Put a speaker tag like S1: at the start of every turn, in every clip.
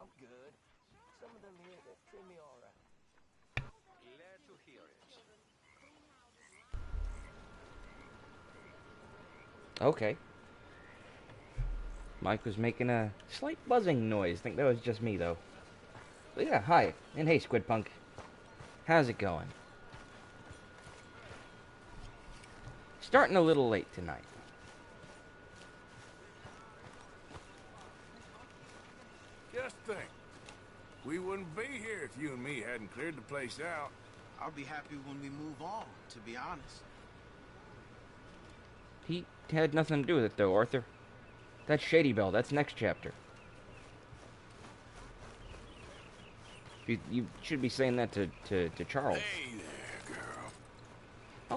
S1: I'm good. Some of them here that treat me all right.
S2: Glad to hear it.
S3: Okay. Mike was making a slight buzzing noise. I think that was just me, though. But yeah, hi. And hey, Squidpunk. How's it going? Starting a little late tonight.
S4: Just think. We wouldn't be here if you and me hadn't cleared the place out.
S5: I'll be happy when we move on, to be honest.
S3: He had nothing to do with it, though, Arthur. That's Shady Belle. That's next chapter. You should be saying that to Charles.
S4: Hey there, girl.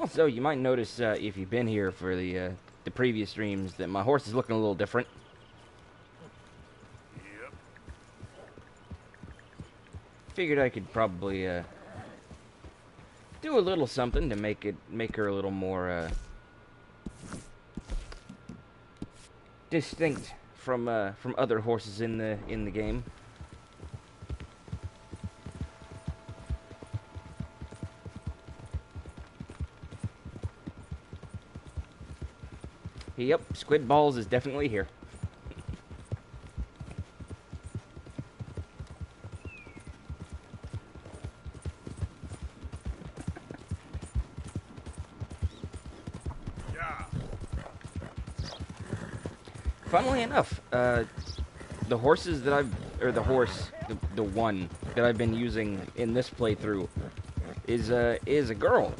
S3: Also, you might notice, if you've been here for the previous streams, that my horse is looking a little different.
S4: Yep.
S3: Figured I could probably, do a little something to make her a little more, distinct from other horses in the game. Yep, Squid Balls is definitely here.
S4: Yeah.
S3: Funnily enough, the horses that the one that I've been using in this playthrough is a girl.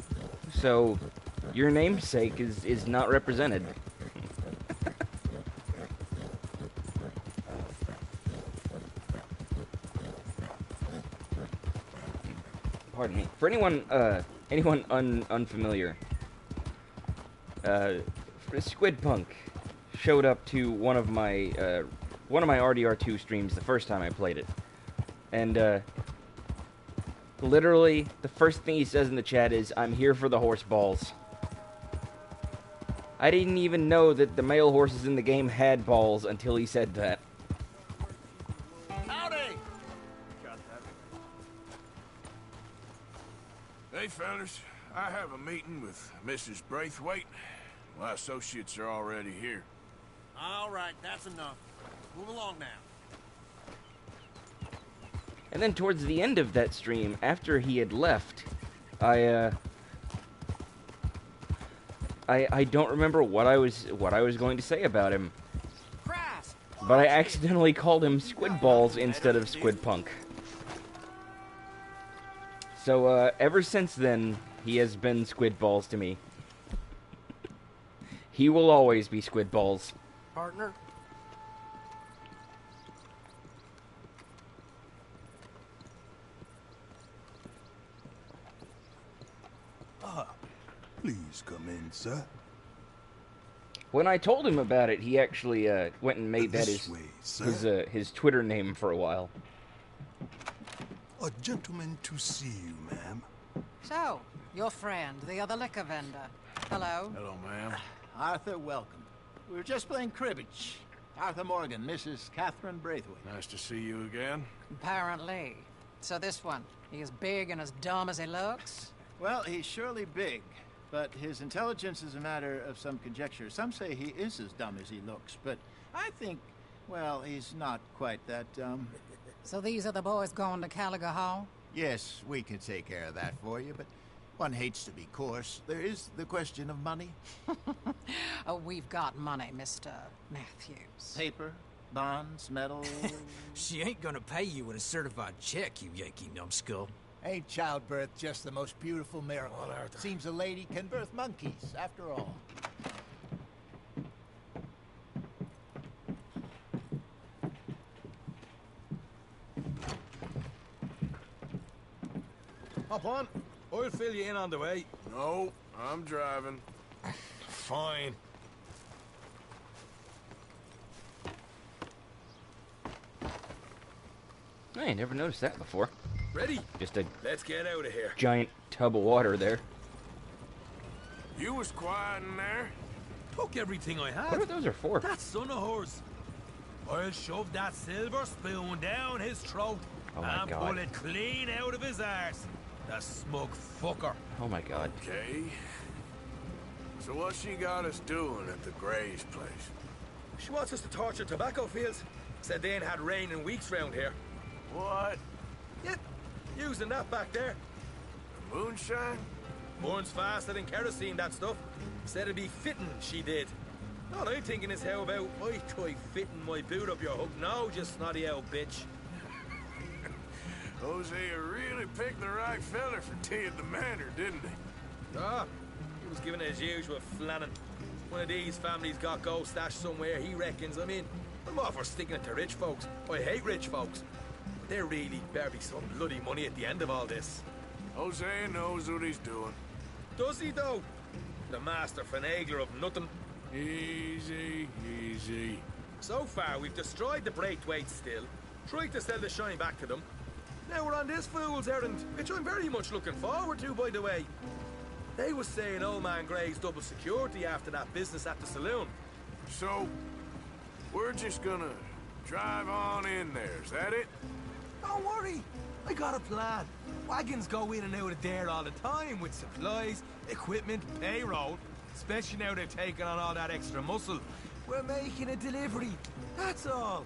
S3: So your namesake is not represented. Pardon me. For anyone unfamiliar, Squidpunk showed up to one of my RDR2 streams the first time I played it, and literally the first thing he says in the chat is, "I'm here for the horse balls." I didn't even know that the male horses in the game had balls until he said that.
S4: Howdy! Hey, fellas. I have a meeting with Mrs. Braithwaite. My associates are already here.
S6: All right, that's enough. Move along now.
S3: And then towards the end of that stream, after he had left, I don't remember what I was going to say about him, but I accidentally called him Squid Balls instead of Squidpunk. So ever since then, he has been Squid Balls to me. He will always be Squid Balls.
S6: Partner?
S7: Please come in, sir.
S3: When I told him about it, he actually went and made that
S7: This way, sir.
S3: his Twitter name for a while.
S7: A gentleman to see you, ma'am.
S8: So, your friend, the other liquor vendor. Hello.
S4: Hello, ma'am.
S9: Arthur, welcome. We were just playing cribbage. Arthur Morgan, Mrs. Catherine Braithwaite.
S4: Nice to see you again.
S8: Apparently. So this one, he is big and as dumb as he looks?
S9: Well, he's surely big, but his intelligence is a matter of some conjecture. Some say he is as dumb as he looks, but I think, well, he's not quite that dumb.
S8: So these are the boys going to Caliga Hall?
S9: Yes, we can take care of that for you, but one hates to be coarse. There is the question of money.
S8: Oh, we've got money, Mr. Matthews.
S9: Paper, bonds, metal.
S6: She ain't gonna pay you with a certified check, you Yankee numbskull.
S9: Ain't childbirth just the most beautiful miracle? Seems a lady can birth monkeys, after all.
S6: Hop on. I'll fill you in on the way.
S4: No, I'm driving.
S6: Fine.
S3: I never noticed that before.
S6: Ready?
S3: Just a
S6: Let's get out of here.
S3: giant tub of water there.
S4: You was quiet in there?
S6: Took everything I
S3: What are
S6: had.
S3: those are for?
S6: That son of horse.
S10: I'll shove that silver spoon down his throat
S3: Oh my
S10: and
S3: God.
S10: pull it clean out of his arse. The smug fucker.
S3: Oh my God.
S4: Okay. So what's she got us doing at the Gray's place?
S10: She wants us to torture tobacco fields. Said they ain't had rain in weeks round here.
S4: What?
S10: Yep, using that back there.
S4: Moonshine?
S10: Burns faster than kerosene, that stuff. Said it'd be fitting, she did. All I'm thinking is how about I try fitting my boot up your hook now, you snotty old bitch.
S4: Hosea really picked the right feller for tea at the manor, didn't he?
S10: Ah, he was giving his usual flannin'. One of these families got gold stashed somewhere, he reckons. I mean, I'm all for sticking it to rich folks. I hate rich folks. But there really better be some bloody money at the end of all this.
S4: Hosea knows what he's doing.
S10: Does he, though? The master finagler of nothing.
S4: Easy, easy.
S10: So far, we've destroyed the Braithwaite still, tried to sell the shine back to them. Now we're on this fool's errand, which I'm very much looking forward to, by the way. They was saying old man Gray's double security after that business at the saloon.
S4: So, we're just gonna drive on in there, is that it?
S10: Don't worry, I got a plan. Wagons go in and out of there all the time with supplies, equipment, payroll. Especially now they've taken on all that extra muscle. We're making a delivery, that's all.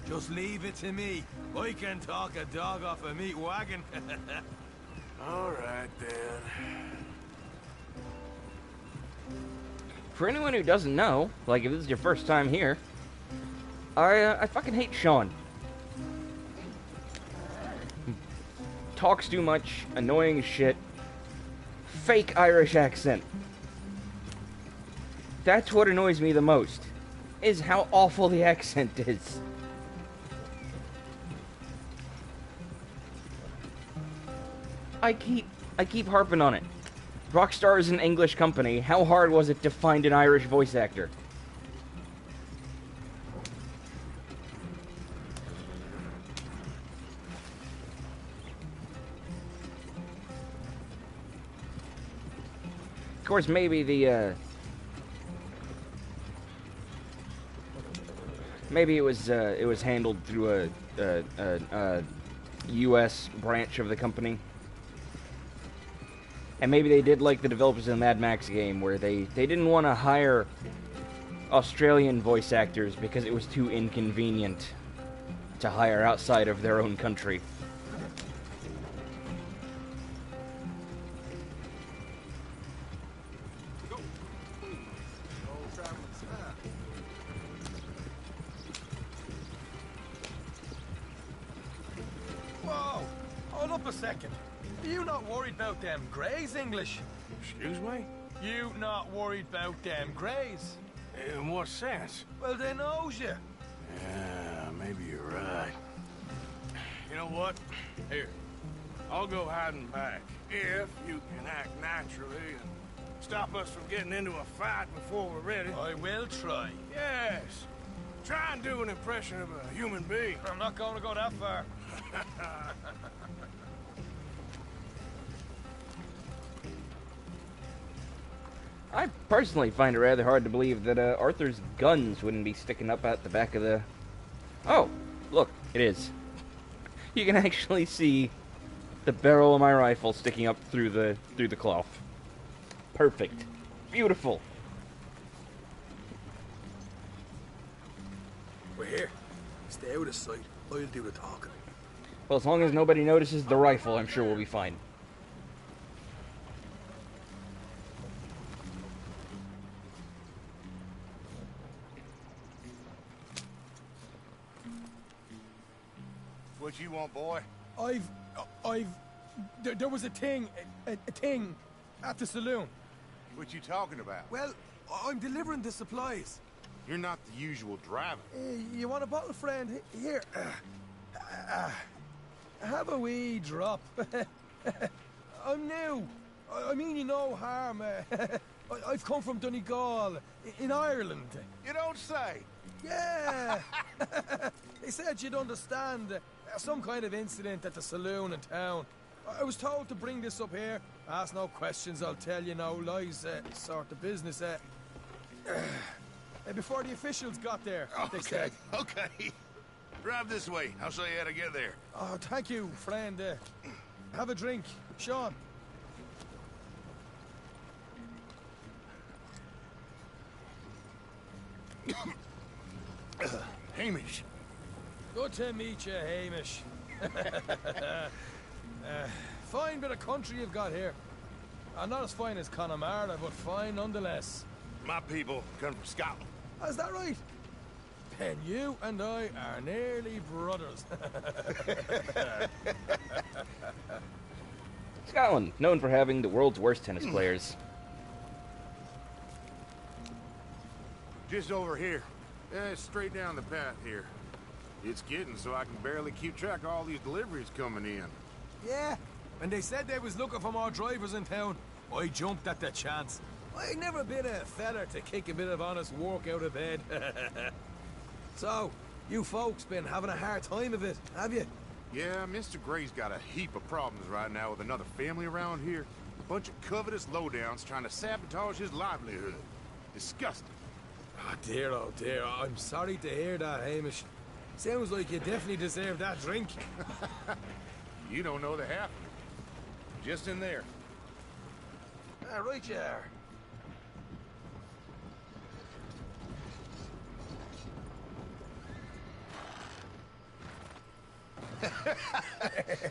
S10: Just leave it to me. I can talk a dog off a meat wagon.
S4: All right, then.
S3: For anyone who doesn't know, like if this is your first time here, I fucking hate Sean. Talks too much, annoying as shit, fake Irish accent. That's what annoys me the most, is how awful the accent is. I keep harping on it. Rockstar is an English company. How hard was it to find an Irish voice actor? Of course, maybe the maybe it was handled through a U.S. branch of the company. And maybe they did like the developers of the Mad Max game, where they didn't want to hire Australian voice actors because it was too inconvenient to hire outside of their own country.
S10: Whoa, hold up a second. Are you not worried about them Greys, English?
S4: Excuse me?
S10: You not worried about them Greys?
S4: In what sense?
S10: Well, they knows you.
S4: Yeah, maybe you're right. You know what? Here, I'll go hiding back. If you can act naturally and stop us from getting into a fight before we're ready.
S10: I will try.
S4: Yes. Try and do an impression of a human being.
S10: I'm not going to go that far.
S3: I personally find it rather hard to believe that Arthur's guns wouldn't be sticking up at the back of the... Oh, look, it is. You can actually see the barrel of my rifle sticking up through the cloth. Perfect. Beautiful.
S10: We're here. Stay out of sight. I'll do the talking.
S3: Well, as long as nobody notices the rifle, I'm sure we'll be fine.
S11: What you want, boy?
S10: There was a thing at the saloon.
S11: What you talking about?
S10: Well, I'm delivering the supplies.
S11: You're not the usual driver.
S10: You want a bottle, friend? Here. Have a wee drop. I'm new. I mean you no harm. I've come from Donegal, in Ireland.
S11: You don't say.
S10: Yeah. They said you'd understand. Some kind of incident at the saloon in town. I was told to bring this up here. Ask no questions, I'll tell you no lies. Sort of business. before the officials got there, they
S4: Okay,
S10: said.
S4: okay. Drive this way. I'll show you how to get there.
S10: Oh, thank you, friend. Have a drink. Sean.
S4: Hamish.
S10: Good to meet you, Hamish. Fine bit of country you've got here. Not as fine as Connemara, but fine nonetheless.
S4: My people come from Scotland.
S10: Is that right? Then you and I are nearly brothers.
S3: Scotland, known for having the world's worst tennis players.
S11: Just over here. Straight down the path here. It's getting so I can barely keep track of all these deliveries coming in.
S10: Yeah, and they said they was looking for more drivers in town. I jumped at the chance. I never been a feller to kick a bit of honest work out of bed. So, you folks been having a hard time of it, have you?
S11: Yeah, Mr. Gray's got a heap of problems right now with another family around here. A bunch of covetous lowdowns trying to sabotage his livelihood. Disgusting.
S10: Oh dear, I'm sorry to hear that, Hamish. Sounds like you definitely deserve that drink.
S11: You don't know the half of it. Just in there.
S10: Right you are.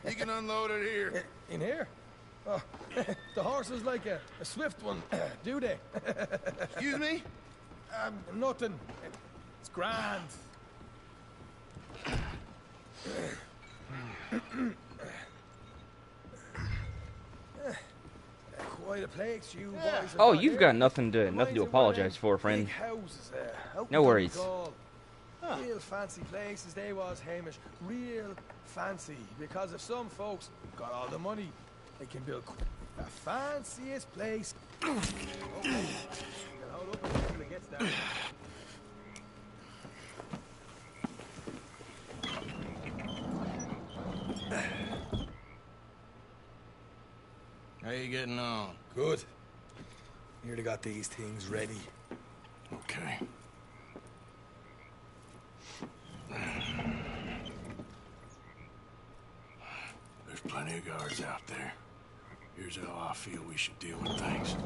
S4: You can unload it here.
S10: In here? Oh, the horse is like a swift one, do they?
S4: Excuse me?
S10: Nothing. It's grand. Quite a place you boys have
S3: Oh,
S10: got
S3: you've
S10: here.
S3: got nothing to
S10: Reminds me of
S3: apologize
S10: them
S3: for, friend.
S10: big houses, out
S3: No
S10: in
S3: worries.
S10: Donegal. Real fancy places they was, Hamish. Real fancy. Because if some folks got all the money, they can build the fanciest place. Okay. Hold up until it gets down.
S4: How you getting on?
S10: Good. Nearly got these things ready.
S4: Okay. There's plenty of guards out there. Here's how I feel we should deal with things.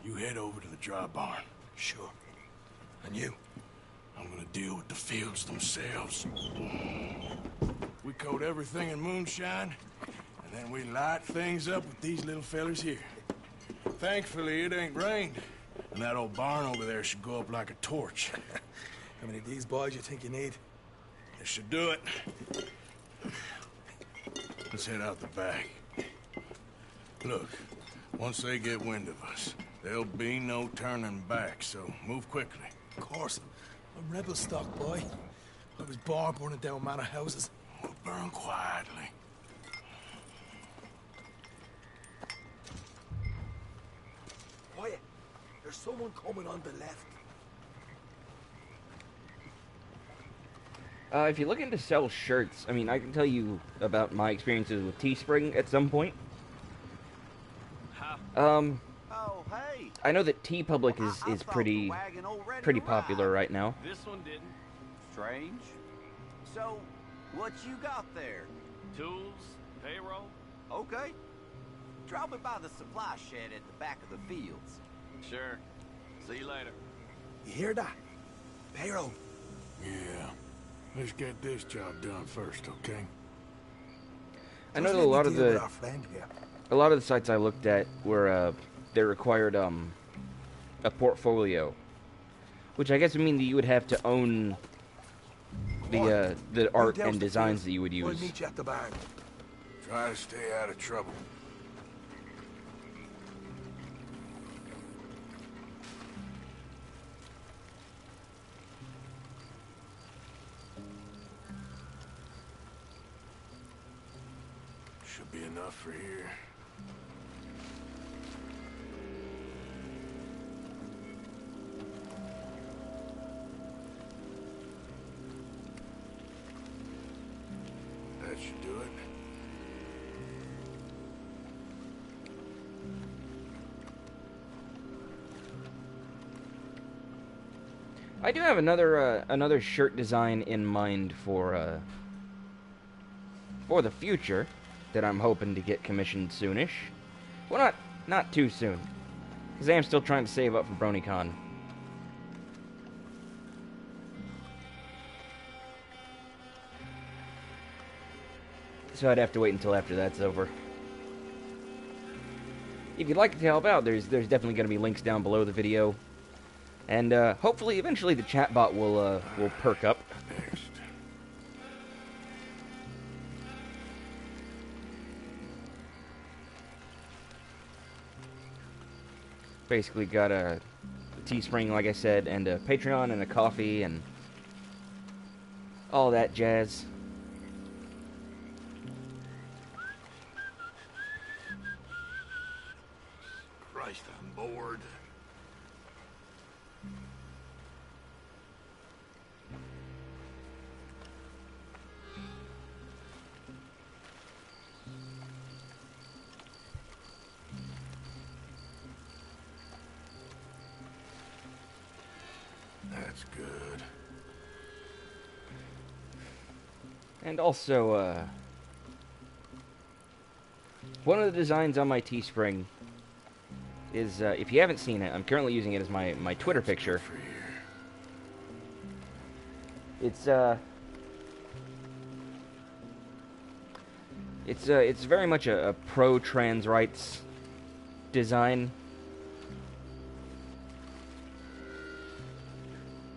S4: You head over to the dry barn.
S10: Sure. And you?
S4: I'm gonna deal with the fields themselves. We coat everything in moonshine, and then we light things up with these little fellers here. Thankfully, it ain't rained, and that old barn over there should go up like a torch.
S10: How many of these boys you think you need?
S4: This should do it. Let's head out the back. Look, once they get wind of us, there'll be no turning back, so move quickly.
S10: Of course. I'm rebel stock, boy. I was born burning down manor houses.
S4: We'll burn quietly.
S10: Quiet. There's someone coming on the left.
S3: If you're looking to sell shirts, I mean, I can tell you about my experiences with Teespring at some point.
S5: Oh, hey.
S3: I know that TeePublic is pretty popular right now.
S2: This one didn't.
S5: Strange. So, what you got there?
S2: Tools, payroll.
S5: Okay. Drop it by the supply shed at the back of the fields.
S2: Sure. See you later.
S10: You hear that? Payroll.
S4: Yeah. Let's get this job done first, okay?
S3: I know that a lot of the sites I looked at were they required a portfolio, which I guess would mean that you would have to own the art and designs that you would use.
S10: We'll meet you at the barn.
S4: Try to stay out of trouble. Should be enough for here. That should do it.
S3: I do have another shirt design in mind for the future that I'm hoping to get commissioned soonish. Well, not too soon, because I am still trying to save up for BronyCon. So I'd have to wait until after that's over. If you'd like to help out, there's definitely going to be links down below the video. And hopefully, eventually, the chatbot will perk up. Basically, got a Teespring, like I said, and a Patreon, and a coffee, and all that jazz.
S11: Christ, I'm bored. That's good.
S3: And also, one of the designs on my Teespring is, if you haven't seen it, I'm currently using it as my Twitter picture. It's very much a pro-trans rights design.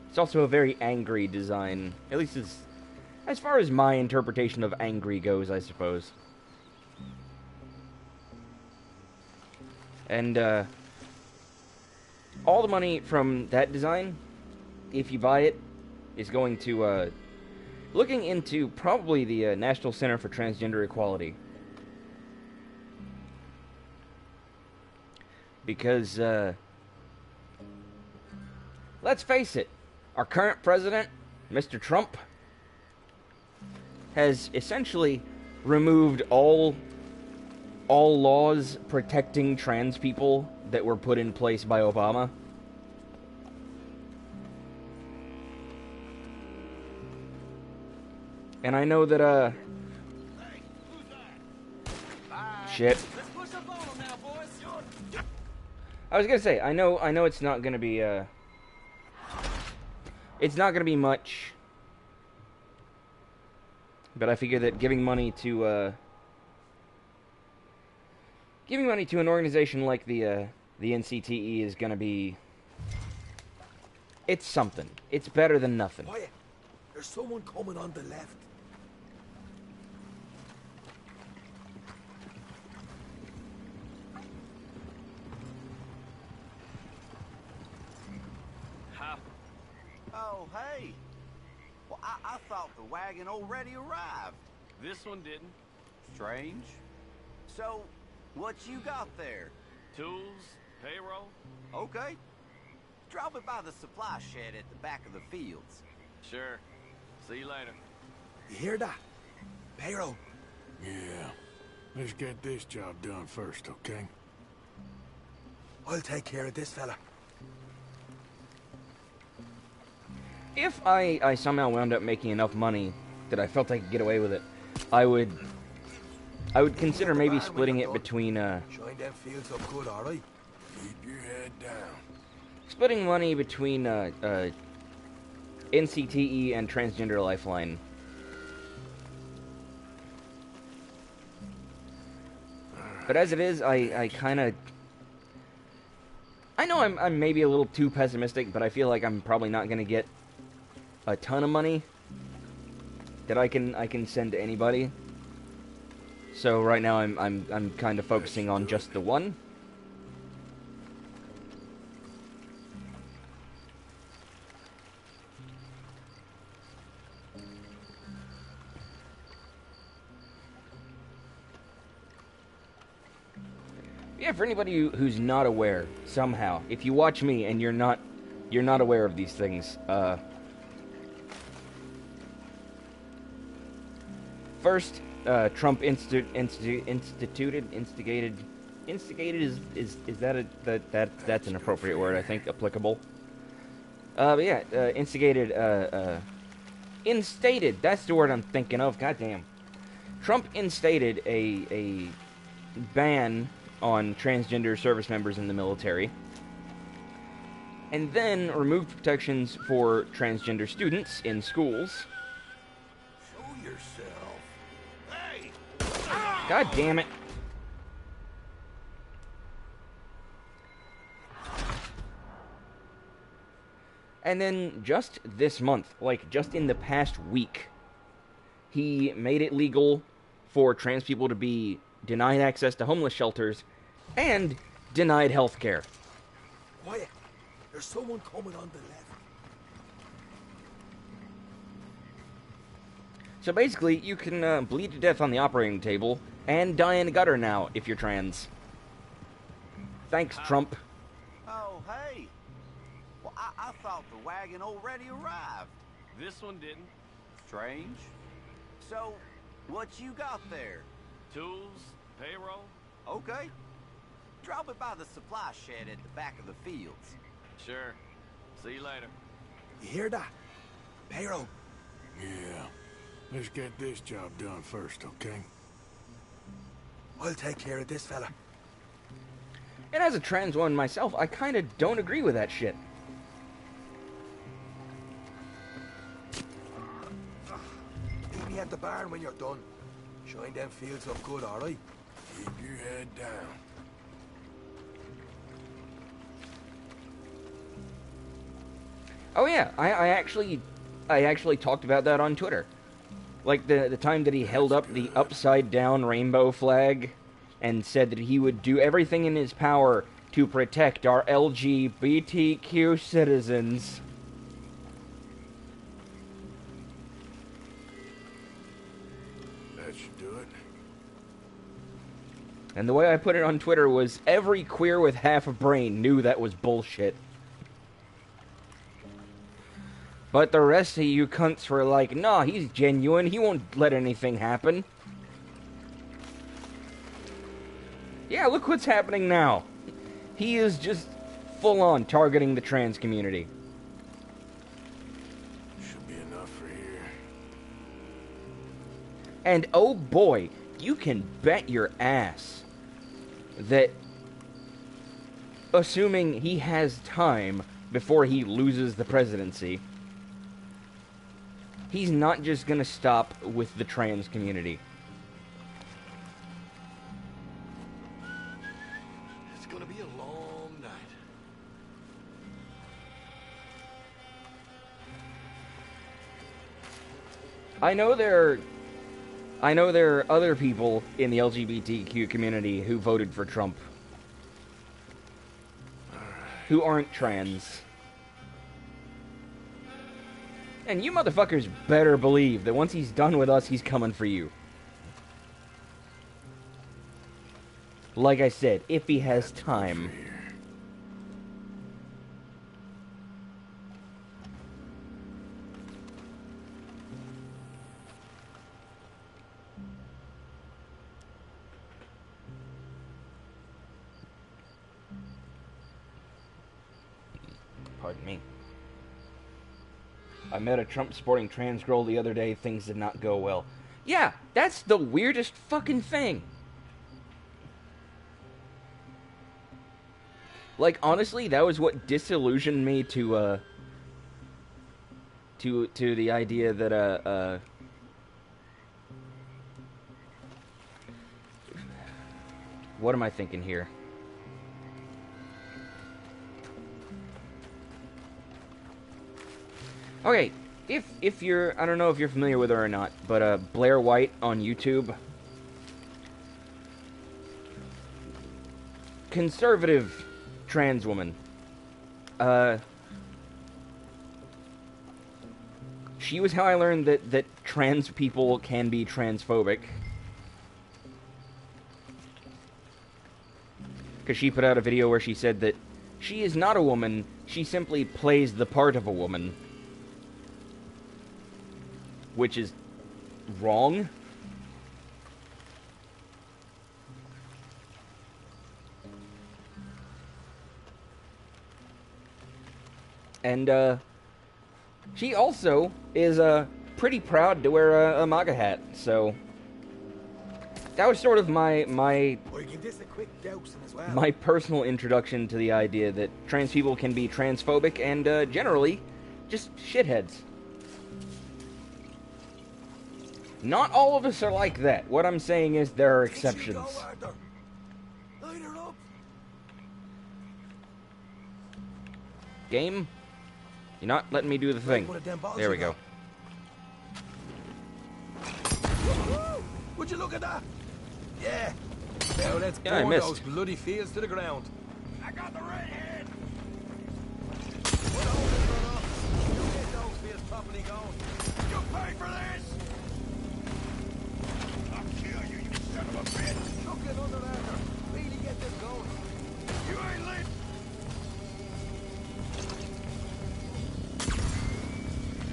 S3: It's also a very angry design, at least as far as my interpretation of angry goes, I suppose. And all the money from that design, if you buy it, is going to looking into probably the National Center for Transgender Equality. Because let's face it, our current president, Mr. Trump, has essentially removed all laws protecting trans people that were put in place by Obama. And I know that, shit. I was gonna say, I know it's not gonna be, it's not gonna be much, but I figure that giving money to an organization like the NCTE is gonna be, it's something. It's better than nothing.
S10: Quiet. There's someone coming on the left.
S5: Oh, hey. Well, I thought the wagon already arrived.
S2: This one didn't.
S5: Strange. So, what you got there?
S2: Tools, payroll.
S5: Okay. Drop it by the supply shed at the back of the fields.
S2: Sure. See you later.
S10: You hear that? Payroll.
S11: Yeah. Let's get this job done first, okay?
S10: I'll take care of this fella.
S3: If I somehow wound up making enough money that I felt I could get away with it, I would consider maybe splitting it between
S10: Shine them fields up good, alright?
S11: Keep your head down.
S3: splitting money between NCTE and Transgender Lifeline. But as it is, I kind of, I know I'm maybe a little too pessimistic, but I feel like I'm probably not gonna get a ton of money that I can send to anybody. So right now I'm kind of focusing on just the one. Yeah, for anybody who's not aware somehow, if you watch me and you're not aware of these things, first, Trump instigated is that's an appropriate word, I think, applicable. But yeah, instated, that's the word I'm thinking of, goddamn. Trump instated a ban on transgender service members in the military, and then removed protections for transgender students in schools.
S4: Show yourself. Hey!
S3: God damn it. And then just this month, like just in the past week, he made it legal for trans people to be denied access to homeless shelters and denied health care.
S10: Quiet. There's someone coming on the left.
S3: So basically, you can bleed to death on the operating table and die in a gutter now if you're trans. Thanks, Trump.
S5: Oh, hey. Well, I thought the wagon already arrived.
S2: This one didn't.
S5: Strange. So, what you got there?
S2: Tools, payroll.
S5: Okay. Drop it by the supply shed at the back of the fields.
S2: Sure. See you later.
S10: You hear that? Payroll.
S4: Yeah. Let's get this job done first, okay?
S10: I'll take care of this fella.
S3: And as a trans one myself, I kind of don't agree with that shit.
S10: Meet me at the barn when you're done. Shine them fields up good, alright?
S4: Keep your head down.
S3: Oh yeah, I actually talked about that on Twitter. Like the time that he held up the upside down rainbow flag and said that he would do everything in his power to protect our LGBTQ citizens.
S4: That should do it.
S3: And the way I put it on Twitter was, every queer with half a brain knew that was bullshit. But the rest of you cunts were like, nah, he's genuine, he won't let anything happen. Yeah, look what's happening now. He is just full-on targeting the trans community.
S4: Should be enough for here.
S3: And oh boy, you can bet your ass that, assuming he has time before he loses the presidency, he's not just gonna stop with the trans community.
S10: It's gonna be a long night.
S3: I know there are other people in the LGBTQ community who voted for Trump who aren't trans. And you motherfuckers better believe that once he's done with us, he's coming for you. Like I said, if he has time. Pardon me. I met a Trump-supporting trans girl the other day. Things did not go well. Yeah, that's the weirdest fucking thing. Like, honestly, that was what disillusioned me to the idea that, what am I thinking here? Okay, if you're, I don't know if you're familiar with her or not, but Blair White on YouTube, conservative trans woman, she was how I learned that trans people can be transphobic, because she put out a video where she said that she is not a woman, she simply plays the part of a woman. Which is wrong. And she also is pretty proud to wear a MAGA hat. So that was sort of my
S10: give this a quick dousing as well.
S3: my personal introduction to the idea that trans people can be transphobic and generally just shitheads. Not all of us are like that. What I'm saying is there are exceptions.
S10: Light her up.
S3: Game? You're not letting me do the thing. There we go.
S10: Would you look at that? Yeah. Now let's
S3: Yeah, I
S10: burn
S3: missed.
S10: those bloody fields to the ground.
S4: I got the redhead.
S10: Put a hole in the run off. You get those fields properly going.
S4: You pay for this. I'll kill you, you son of a bitch.
S10: Look at under there. Really get this going.
S4: You ain't lit.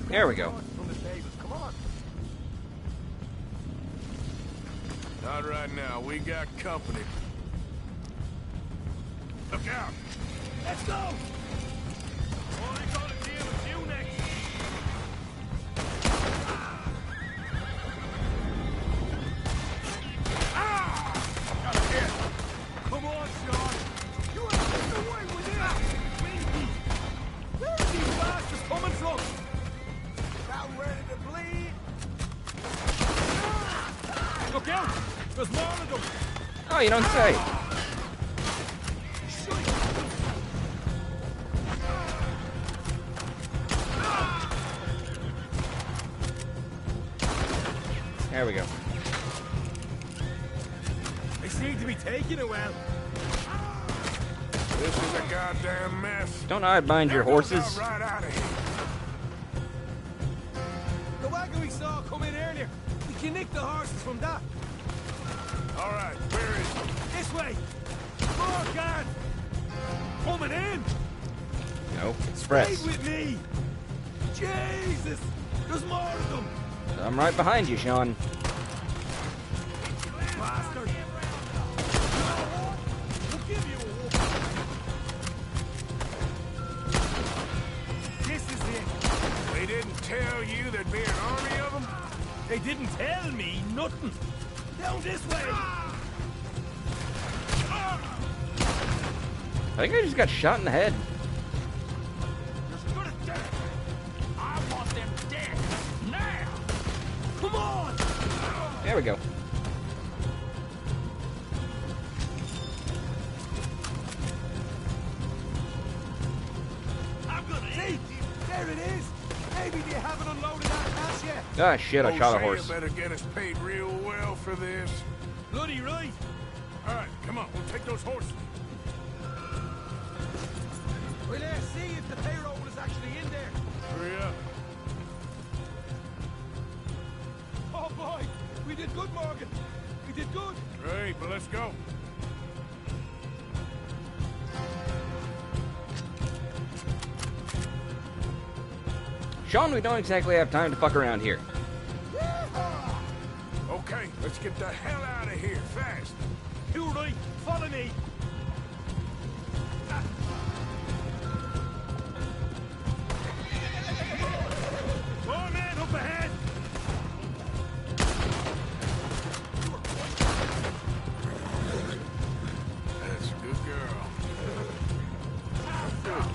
S3: There we go.
S10: From the tables. Come on.
S4: Not right now. We got company. Look out.
S10: Let's go.
S4: Oh, they call it deal with you next. Got a hit.
S10: Come on, Sean. You have to get away with it. Where are these bastards coming from? About ready to bleed. Look out! There's more of them.
S3: Oh, you don't say. There we go.
S10: They seem to be taking it well.
S4: This is a goddamn mess.
S3: Don't hide behind your
S4: There goes
S3: horses.
S4: out right out of here.
S10: The wagon we saw come in earlier. We can nick the horses from that.
S4: All right, where is he?
S10: This way. More guard. Coming in.
S3: No, express.
S10: Stay with me. Jesus. There's more of them.
S3: I'm right behind you, Sean.
S10: Bastard. We'll give you a whoop. This is it.
S4: They didn't tell you there'd be an army of them?
S10: They didn't tell me nothing. Down this way.
S3: I think I just got shot in the head.
S4: I want them dead now.
S10: Come on.
S3: There we go.
S10: See? There it is. Maybe they haven't unloaded that cash yet.
S3: Ah, shit, I shot a
S4: Hosea
S3: horse.
S4: better get us paid real well for this.
S10: Bloody right.
S4: All right, come on, we'll take those horses.
S10: Well, let's see if the payroll is actually in there.
S4: Hurry up.
S10: Oh, boy. We did good, Morgan. We did good.
S4: Great, but let's go.
S3: Sean, we don't exactly have time to fuck around here.
S4: Okay, let's get the hell out of here, fast.
S10: You right. Follow me. More men up ahead.
S4: That's a good girl. Good girl.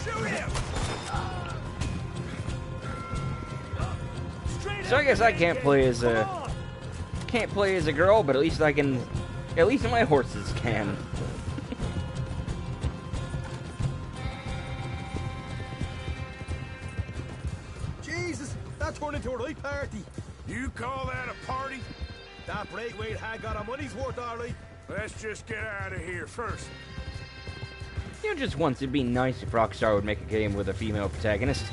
S10: Shoot him. Straight
S3: So I guess I can't play as
S10: Come
S3: a
S10: on.
S3: girl, but at least I can. At least my horses can.
S10: Jesus, that turned into a right party.
S4: You call that a party?
S10: That Braithwaite had got our money's worth, all right.
S4: Let's just get out of here first.
S3: You know, just once it'd be nice if Rockstar would make a game with a female protagonist.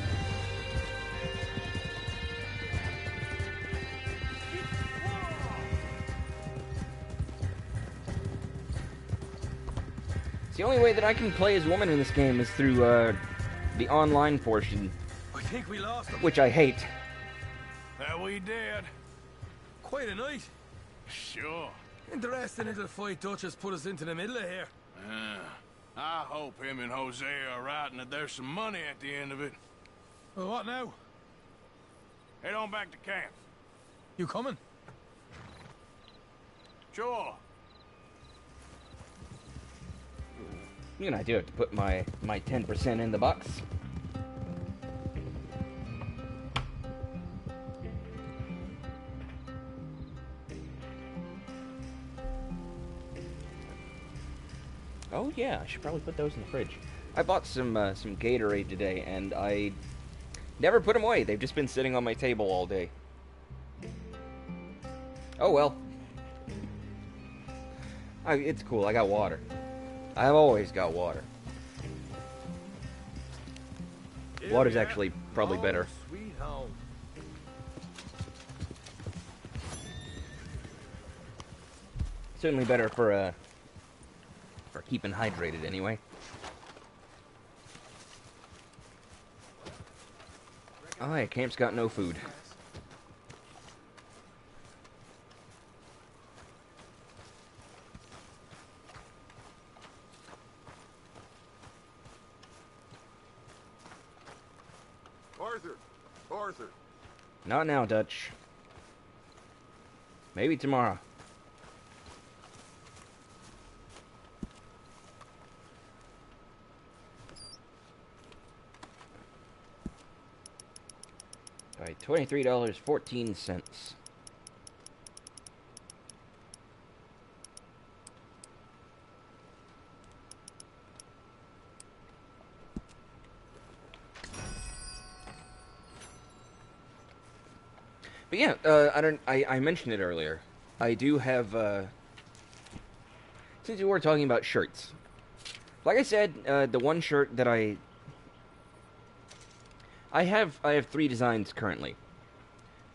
S3: It's the only way that I can play as a woman in this game is through the online portion,
S10: I think we lost him.
S3: which I hate.
S4: That we did.
S10: Quite a night.
S4: Sure.
S10: Interesting little fight Dutch has put us into the middle of here.
S4: I hope him and Jose are right and that there's some money at the end of it.
S10: Well, what now?
S4: Head on back to camp.
S10: You coming?
S4: Sure.
S3: You know, I do have to put my 10% in the box. Oh yeah, I should probably put those in the fridge. I bought some Gatorade today, and I never put them away. They've just been sitting on my table all day. Oh well. It's cool. I got water. I've always got water. Water's actually probably better.
S10: Sweet home.
S3: Certainly better for keeping hydrated anyway. Oh yeah, camp's got no food.
S11: Arthur.
S3: Not now, Dutch. Maybe tomorrow. Alright, $23.14. But yeah, I mentioned it earlier. I do have, since we were talking about shirts. Like I said, the one shirt that I have 3 designs currently.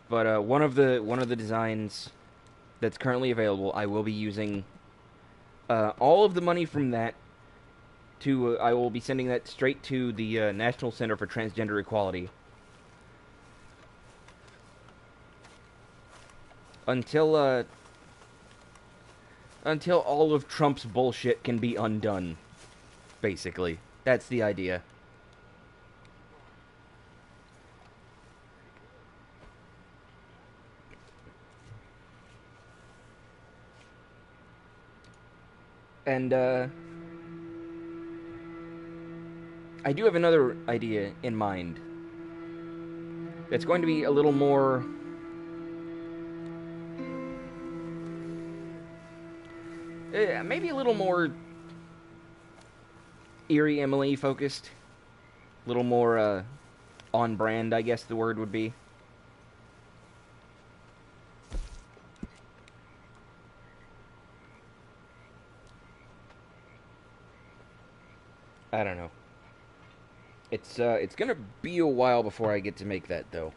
S3: But one of the designs that's currently available, I will be using all of the money from that to I will be sending that straight to the National Center for Transgender Equality. Until all of Trump's bullshit can be undone, basically. That's the idea. And, I do have another idea in mind. That's going to be a little more... maybe a little more Eerie Emily focused. A little more, on brand, I guess the word would be. I don't know. It's gonna be a while before I get to make that, though.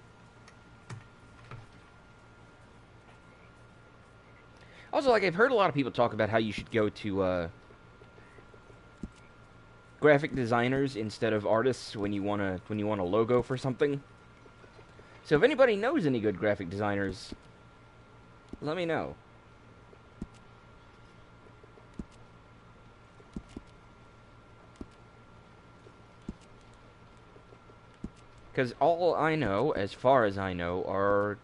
S3: Also, like, I've heard a lot of people talk about how you should go to, graphic designers instead of artists when you want a logo for something. So if anybody knows any good graphic designers, let me know. Because all I know, as far as I know, are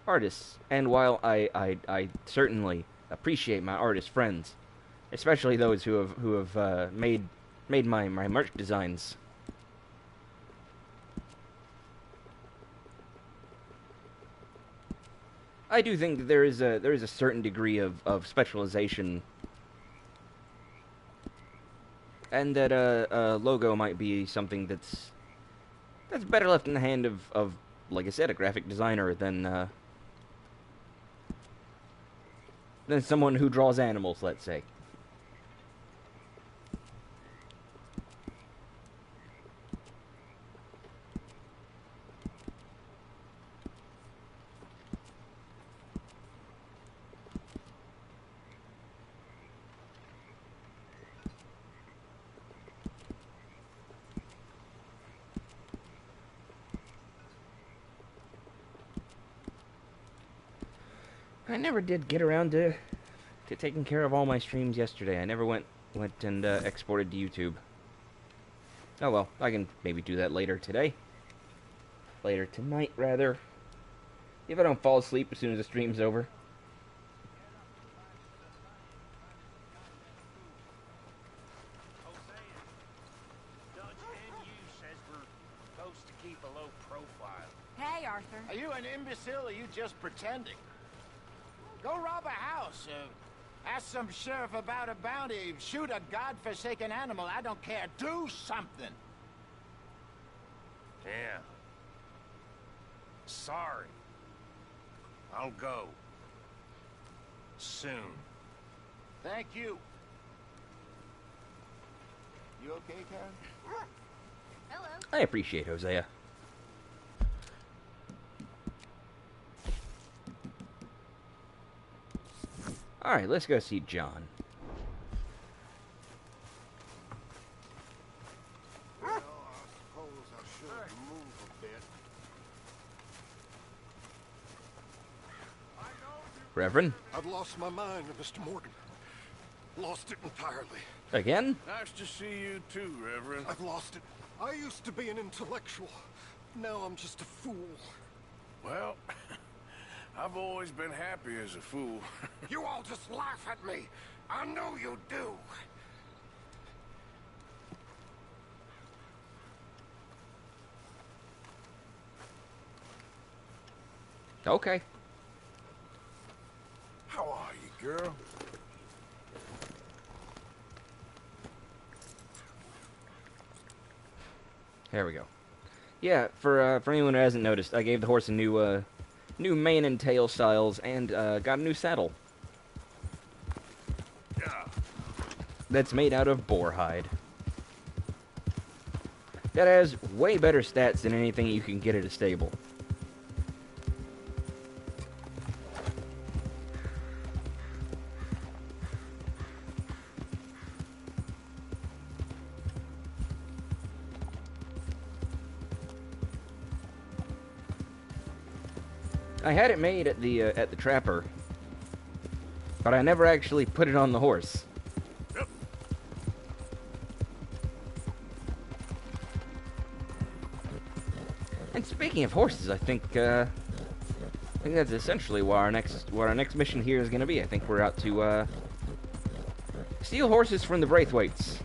S3: artists. And while I certainly appreciate my artist friends, especially those who have made my merch designs, I do think that there is a certain degree of specialization, and that a logo might be something that's better left in the hand of like I said, a graphic designer than someone who draws animals, let's say. I never did get around to taking care of all my streams yesterday. I never went went and exported to YouTube. Oh well, I can maybe do that later today. Later tonight, rather. If I don't fall asleep as soon as the stream's over.
S12: Hey, Arthur.
S5: Are you an imbecile or are you just pretending? Go rob a house. Ask some sheriff about a bounty. Shoot a godforsaken animal. I don't care. Do something.
S4: Yeah. Sorry. I'll go. Soon.
S5: Thank you. You okay, Karen?
S12: Hello.
S3: I appreciate Hosea. Alright, let's go see John.
S11: Well, I suppose I should move a bit.
S3: Reverend?
S7: I've lost my mind, Mr. Morgan. Lost it entirely.
S3: Again?
S4: Nice to see you too, Reverend.
S7: I've lost it. I used to be an intellectual. Now I'm just a fool.
S4: Well, I've always been happy as a fool.
S7: You all just laugh at me. I know you do.
S3: Okay.
S4: How are you, girl?
S3: There we go. Yeah, for anyone who hasn't noticed, I gave the horse a new mane and tail styles and got a new saddle.
S4: Yeah.
S3: That's made out of boar hide. That has way better stats than anything you can get at a stable. I had it made at the trapper, but I never actually put it on the horse.
S4: Yep.
S3: And speaking of horses, I think that's essentially what our next mission here is going to be. I think we're out to steal horses from the Braithwaites.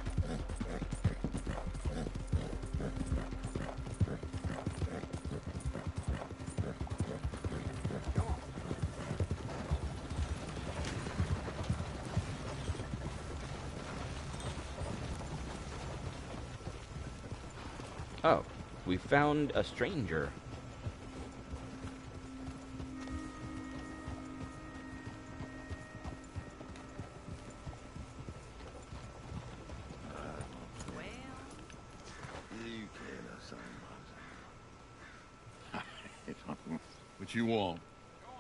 S3: Oh, we found a stranger.
S13: What you want?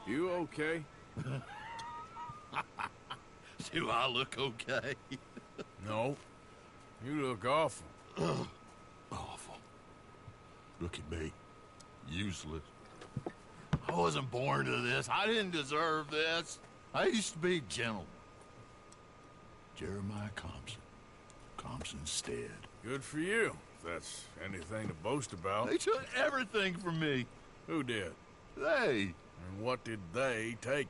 S4: You okay?
S13: Do I look okay?
S4: No. You look awful.
S13: Awful. Look at me. Useless. I wasn't born to this. I didn't deserve this. I used to be gentleman. Jeremiah Compson. Compson Stead.
S4: Good for you, if that's anything to boast about.
S13: They took everything from me.
S4: Who did?
S13: They.
S4: And what did they take?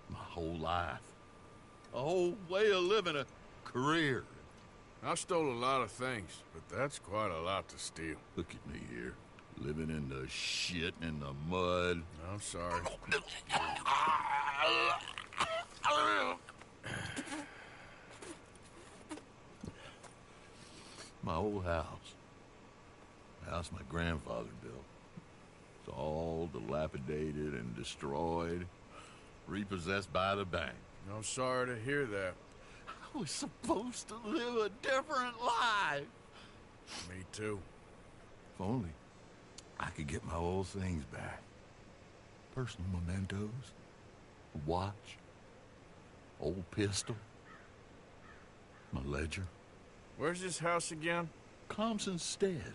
S13: My whole life. A whole way of living, a career.
S4: I stole a lot of things, but that's quite a lot to steal.
S13: Look at me here, living in the shit and the mud.
S4: I'm sorry.
S13: My old house. The house my grandfather built. It's all dilapidated and destroyed, repossessed by the bank.
S4: I'm sorry to hear that.
S13: I was supposed to live a different life.
S4: Me too.
S13: If only I could get my old things back. Personal mementos, a watch, old pistol, my ledger.
S4: Where's this house again?
S13: Compson Stead,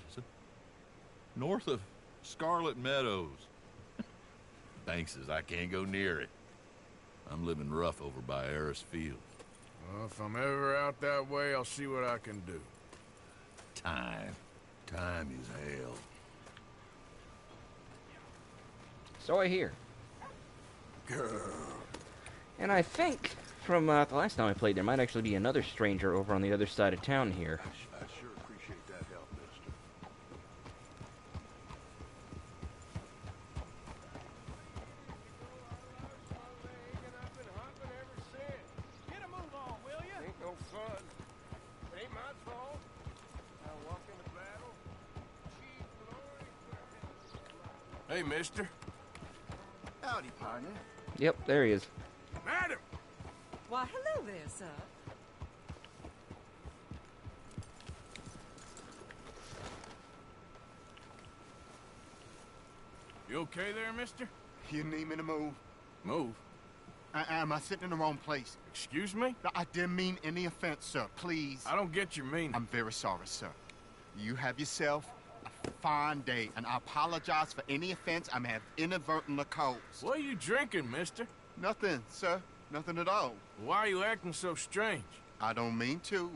S13: north of Scarlet Meadows. Bank says I can't go near it. I'm living rough over by Eris Field.
S4: Well, if I'm ever out that way, I'll see what I can do.
S13: Time. Time is hell.
S3: So I hear.
S13: Girl.
S3: And I think from the last time I played, there might actually be another stranger over on the other side of town here.
S13: I sure appreciate that help, mister.
S4: Get a move on, will you? Ain't no fun. It ain't my fault. I walk into battle. Hey, mister.
S9: Howdy, partner.
S3: Yep, there he is.
S4: Madam!
S12: Why, hello there, sir.
S4: You okay there, mister?
S14: You need me to move?
S4: Move?
S14: Am I sitting in the wrong place?
S4: Excuse me?
S14: No, I didn't mean any offense, sir. Please.
S4: I don't get your meaning.
S14: I'm very sorry, sir. You have yourself a fine day, and I apologize for any offense I may have inadvertently caused.
S4: What are you drinking, mister?
S14: Nothing, sir. Nothing at all.
S4: Why are you acting so strange?
S14: I don't mean to.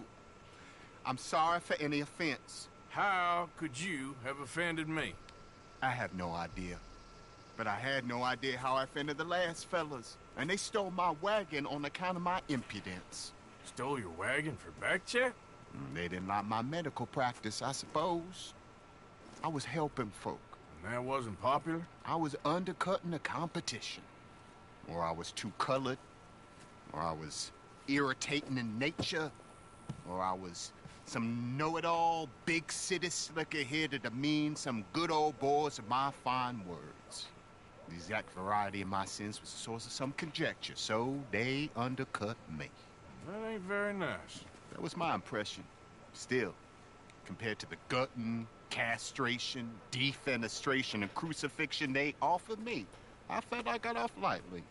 S14: I'm sorry for any offense.
S4: How could you have offended me?
S14: I have no idea. But I had no idea how I offended the last fellas. And they stole my wagon on account of my impudence.
S4: Stole your wagon for back check?
S14: They didn't like my medical practice, I suppose. I was helping folk.
S4: And that wasn't popular?
S14: I was undercutting the competition. Or I was too colored. Or I was irritating in nature. Or I was some know-it-all, big city slicker-head to demean some good old boys of my fine words. The exact variety of my sins was the source of some conjecture, so they undercut me.
S4: That ain't very nice.
S14: That was my impression. Still, compared to the gutting, castration, defenestration, and crucifixion they offered me, I felt I got off lightly.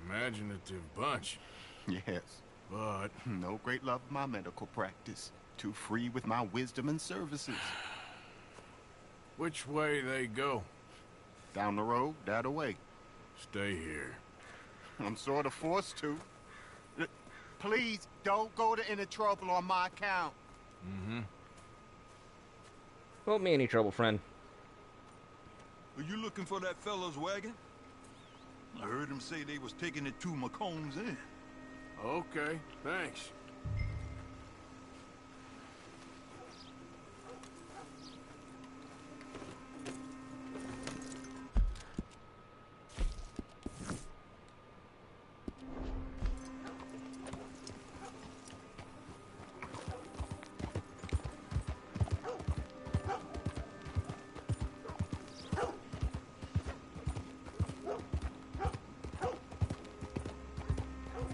S4: Imaginative bunch.
S14: Yes.
S4: But
S14: no great love of my medical practice. Too free with my wisdom and services.
S4: Which way they go?
S14: Down the road, that away.
S4: Stay here.
S14: I'm sort of forced to. Please, don't go to any trouble on my account.
S4: Mm-hmm.
S3: Won't be any trouble, friend.
S13: Are you looking for that fella's wagon? I heard him say they was taking it to McComb's Inn.
S4: Okay, thanks.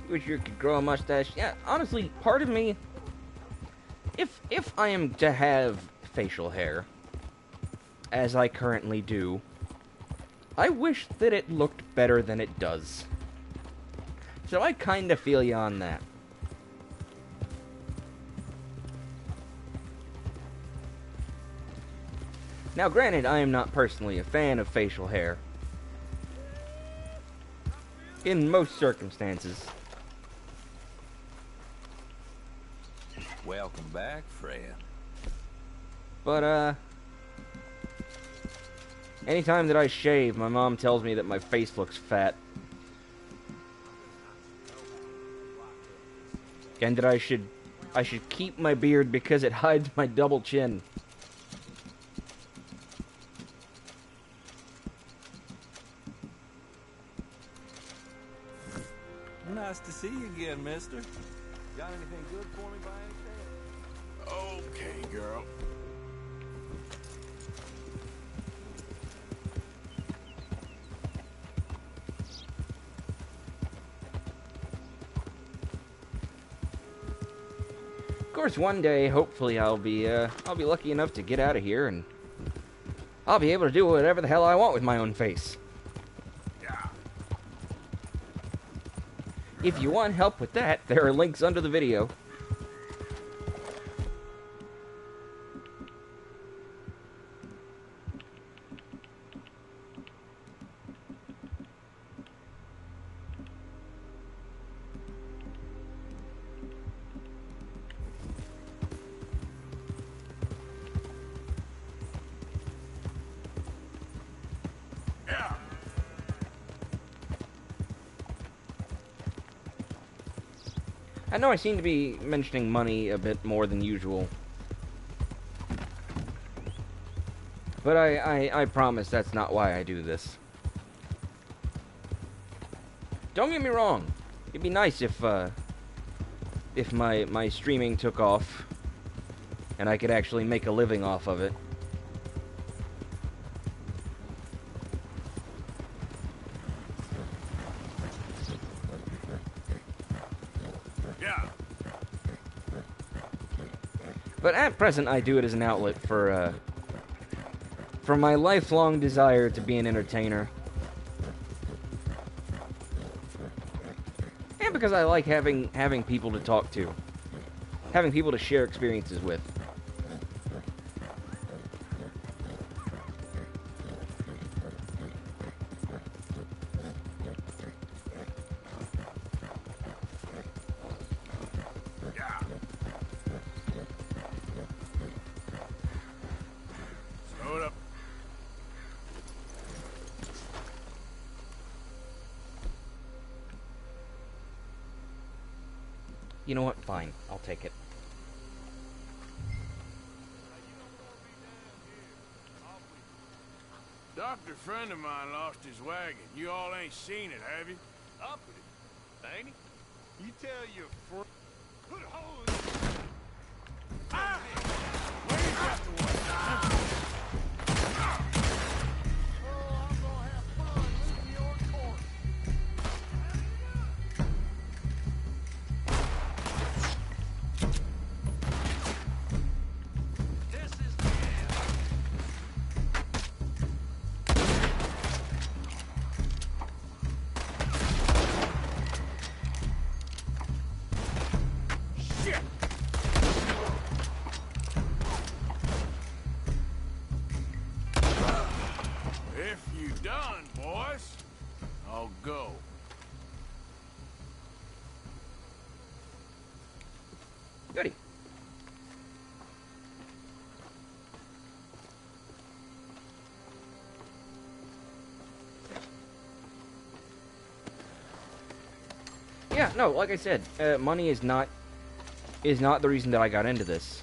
S3: Wish you could grow a mustache. Yeah, honestly, part of me, if I am to have facial hair, as I currently do, I wish that it looked better than it does. So I kinda feel you on that. Now granted, I am not personally a fan of facial hair. In most circumstances.
S15: Welcome back, friend.
S3: But, anytime that I shave, my mom tells me that my face looks fat. And that I should keep my beard because it hides my double chin.
S15: Nice to see you again, mister. Got anything good for me by any chance?
S4: Okay, girl.
S3: Of course, one day, hopefully, I'll be lucky enough to get out of here, and I'll be able to do whatever the hell I want with my own face. If you want help with that, there are links under the video. I know I seem to be mentioning money a bit more than usual. But I promise that's not why I do this. Don't get me wrong. It'd be nice if my streaming took off and I could actually make a living off of it.
S4: Yeah.
S3: But at present, I do it as an outlet for my lifelong desire to be an entertainer. And because I like having people to talk to. Having people to share experiences with.
S4: Hold up.
S3: You know what? Fine. I'll take it.
S4: Doctor friend of mine lost his wagon. You all ain't seen it, have you?
S2: Up with it, ain't he?
S4: You tell your friend. Put a hole in it. Ah! Where you got the one? Oh, I'm gonna have fun looting your corpse.
S2: This is the end.
S4: Shit! If you done, boys, I'll go.
S3: Goody. Yeah, no, like I said, money is not the reason that I got into this.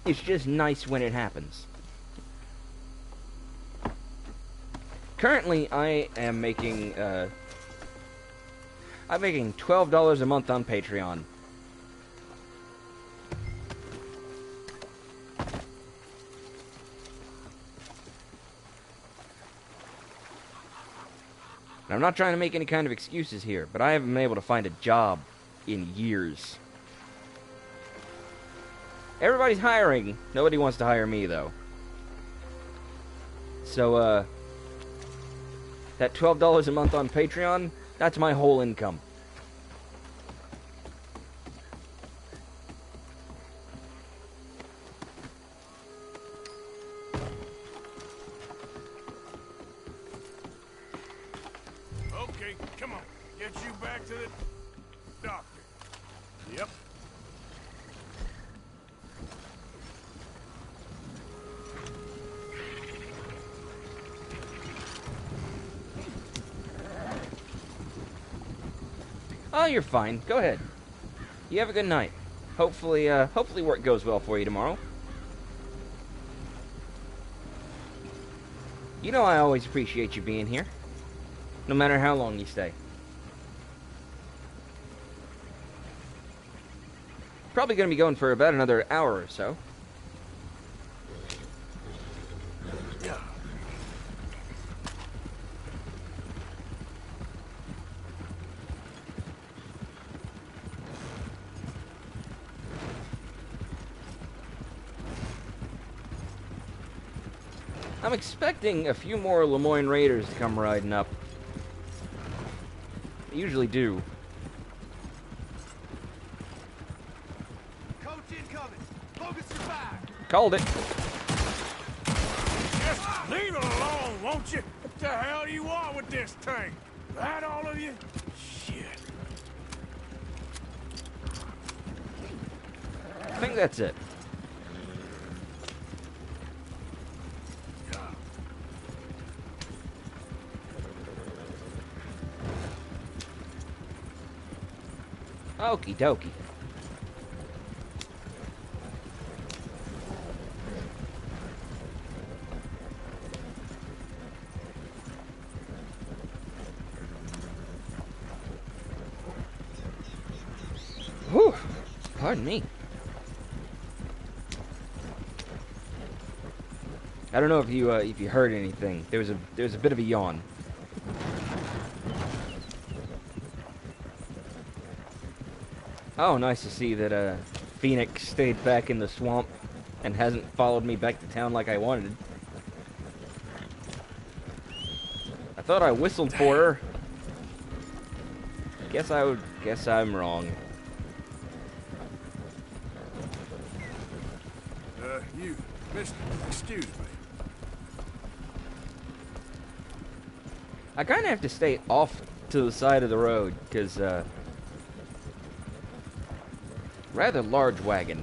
S3: It's just nice when it happens. Currently, I am making I'm making $12 a month on Patreon. And I'm not trying to make any kind of excuses here, but I haven't been able to find a job in years. Everybody's hiring. Nobody wants to hire me, though. So, that $12 a month on Patreon, that's my whole income.
S4: Okay, come on. Get you back to the doctor. Yep.
S3: Oh, you're fine. Go ahead. You have a good night. Hopefully work goes well for you tomorrow. You know I always appreciate you being here. No matter how long you stay. Probably gonna be going for about another hour or so. I'm expecting a few more Lemoyne Raiders to come riding up. They usually do.
S10: Coach incoming. Focus your fire.
S3: Called it.
S4: Just leave it alone, won't you? What the hell do you want with this thing? That all of you? Shit.
S3: I think that's it. Okie dokie. Whew. Pardon me. I don't know if you heard anything. There was a bit of a yawn. Oh, nice to see that Phoenix stayed back in the swamp and hasn't followed me back to town like I wanted. I thought I whistled for her. Guess I'm wrong.
S4: You, mister, excuse me.
S3: I kind of have to stay off to the side of the road, because, rather large wagon.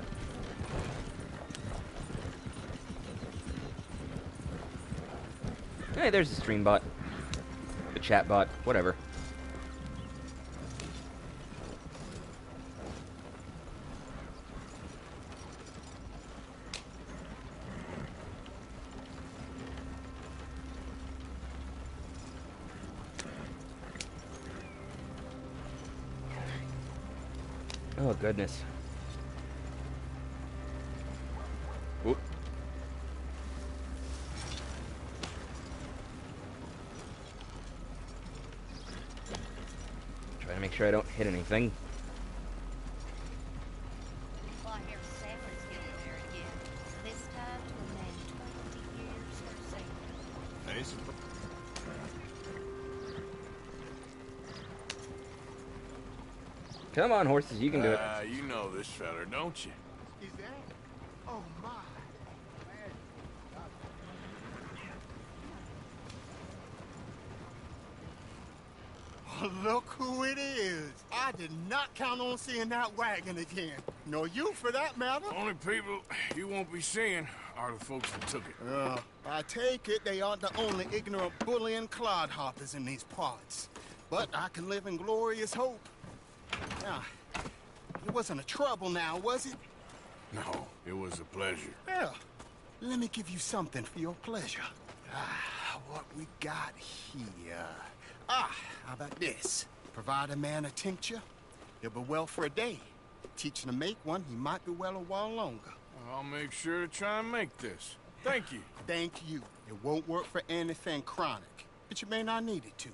S3: Hey, there's the stream bot. The chat bot, whatever. Oh, goodness. Oop. Trying to make sure I don't hit anything.
S16: Well, I hear Sam's getting there again. This time to a man 20 years for safety.
S11: Hey,
S3: Come on, horses, you can do it.
S4: You know this feller, don't you?
S14: Is that? Oh, my. Oh, look who it is. I did not count on seeing that wagon again. Nor you, for that matter.
S4: Only people you won't be seeing are the folks that took it.
S14: I take it they aren't the only ignorant bullying clodhoppers in these parts. But I can live in glorious hope. Now, it wasn't a trouble now, was it?
S4: No, it was a pleasure.
S14: Well, let me give you something for your pleasure. What we got here? How about this? Provide a man a tincture, he'll be well for a day. Teach him to make one, he might be well a while longer.
S4: I'll make sure to try and make this. Thank you.
S14: Thank you. It won't work for anything chronic, but you may not need it to.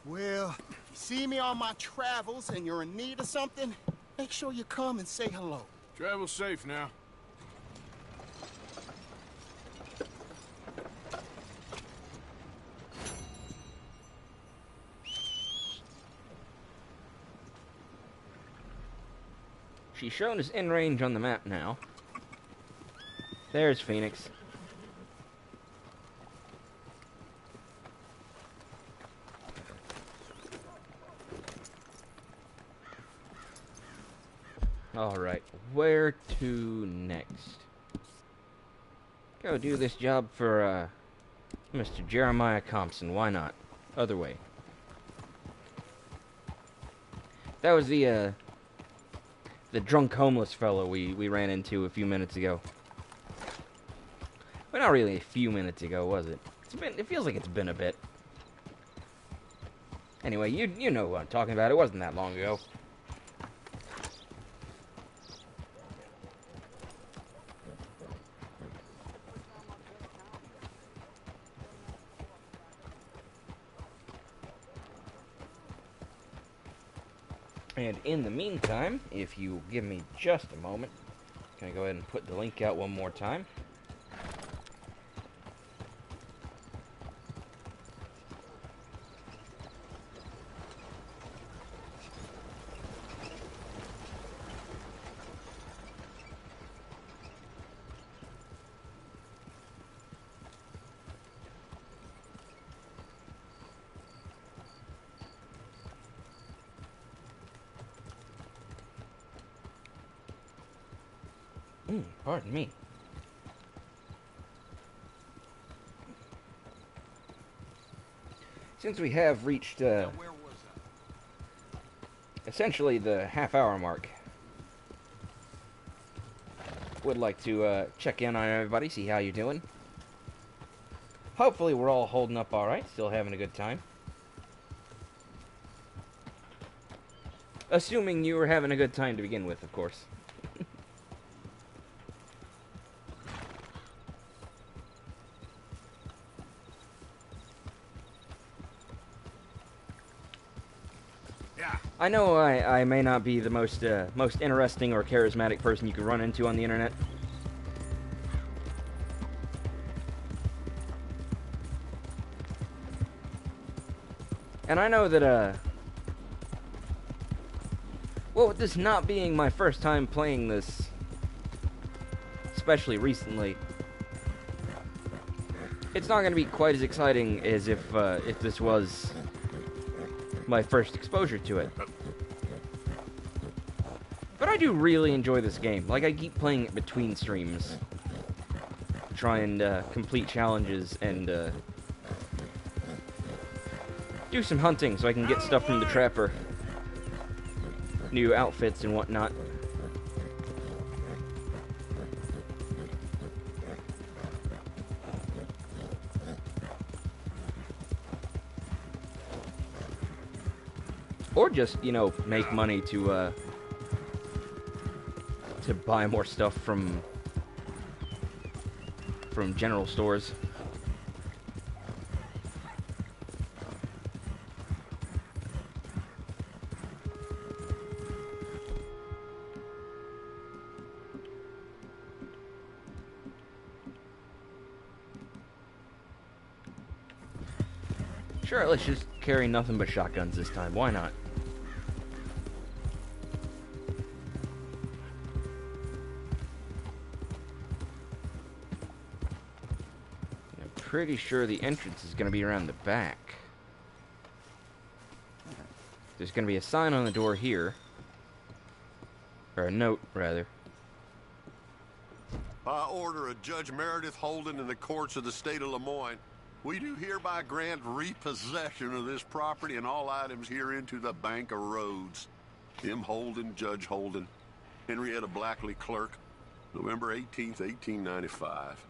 S14: Well, if you see me on my travels and you're in need of something, make sure you come and say hello.
S4: Travel safe now.
S3: She's shown as in range on the map now. There's Phoenix. Alright, where to next? Go do this job for, Mr. Jeremiah Compson, why not? Other way. That was the drunk homeless fellow we ran into a few minutes ago. Well, not really a few minutes ago, was it? It feels like it's been a bit. Anyway, you know what I'm talking about, it wasn't that long ago. And in the meantime, if you give me just a moment, I'm going to go ahead and put the link out one more time. Pardon me. Since we have reached essentially the half-hour mark. Would like to check in on everybody, see how you're doing. Hopefully we're all holding up alright, still having a good time. Assuming you were having a good time to begin with, of course. I know I may not be the most interesting or charismatic person you could run into on the internet. And I know that, well, with this not being my first time playing this, especially recently, it's not going to be quite as exciting as if this was my first exposure to it. But I do really enjoy this game. Like, I keep playing it between streams. Try and complete challenges and do some hunting so I can get stuff from the trapper. New outfits and whatnot. Or just, you know, make money to buy more stuff from general stores. Sure, let's just carry nothing but shotguns this time. Why not? I'm pretty sure the entrance is going to be around the back. There's going to be a sign on the door here. Or a note, rather.
S17: By order of Judge Meredith Holden in the courts of the state of Lemoyne, we do hereby grant repossession of this property and all items herein to the Bank of Rhodes. M. Holden, Judge Holden, Henrietta Blackley, Clerk, November 18th, 1895.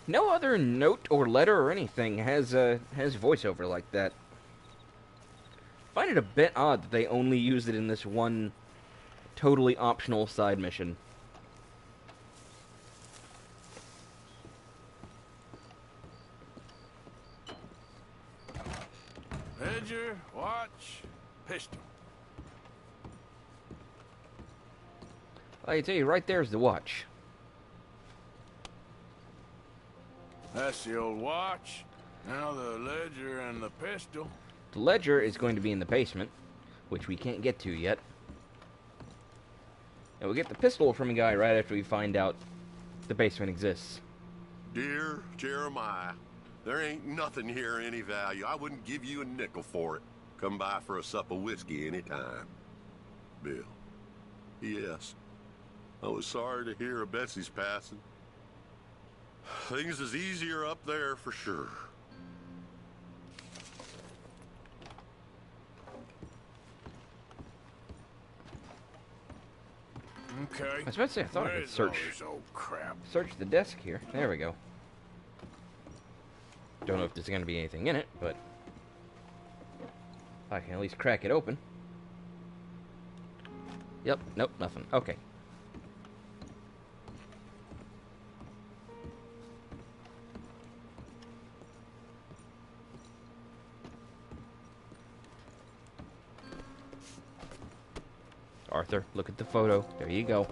S3: No other note or letter or anything has voiceover like that. I find it a bit odd that they only used it in this one totally optional side mission.
S4: Ledger, watch, pistol.
S3: I tell you, right there's the watch.
S4: That's the old watch. Now the ledger and the pistol.
S3: The ledger is going to be in the basement, which we can't get to yet. And we'll get the pistol from a guy right after we find out the basement exists.
S17: Dear Jeremiah, there ain't nothing here of any value. I wouldn't give you a nickel for it. Come by for a sup of whiskey anytime. Bill. Yes. I was sorry to hear of Betsy's passing. Things is easier up there for sure.
S4: Okay.
S3: I was about to say, I thought I could search the desk here. There we go. Don't know if there's going to be anything in it, but I can at least crack it open. Yep, nope, nothing. Okay. Arthur, look at the photo. There you go.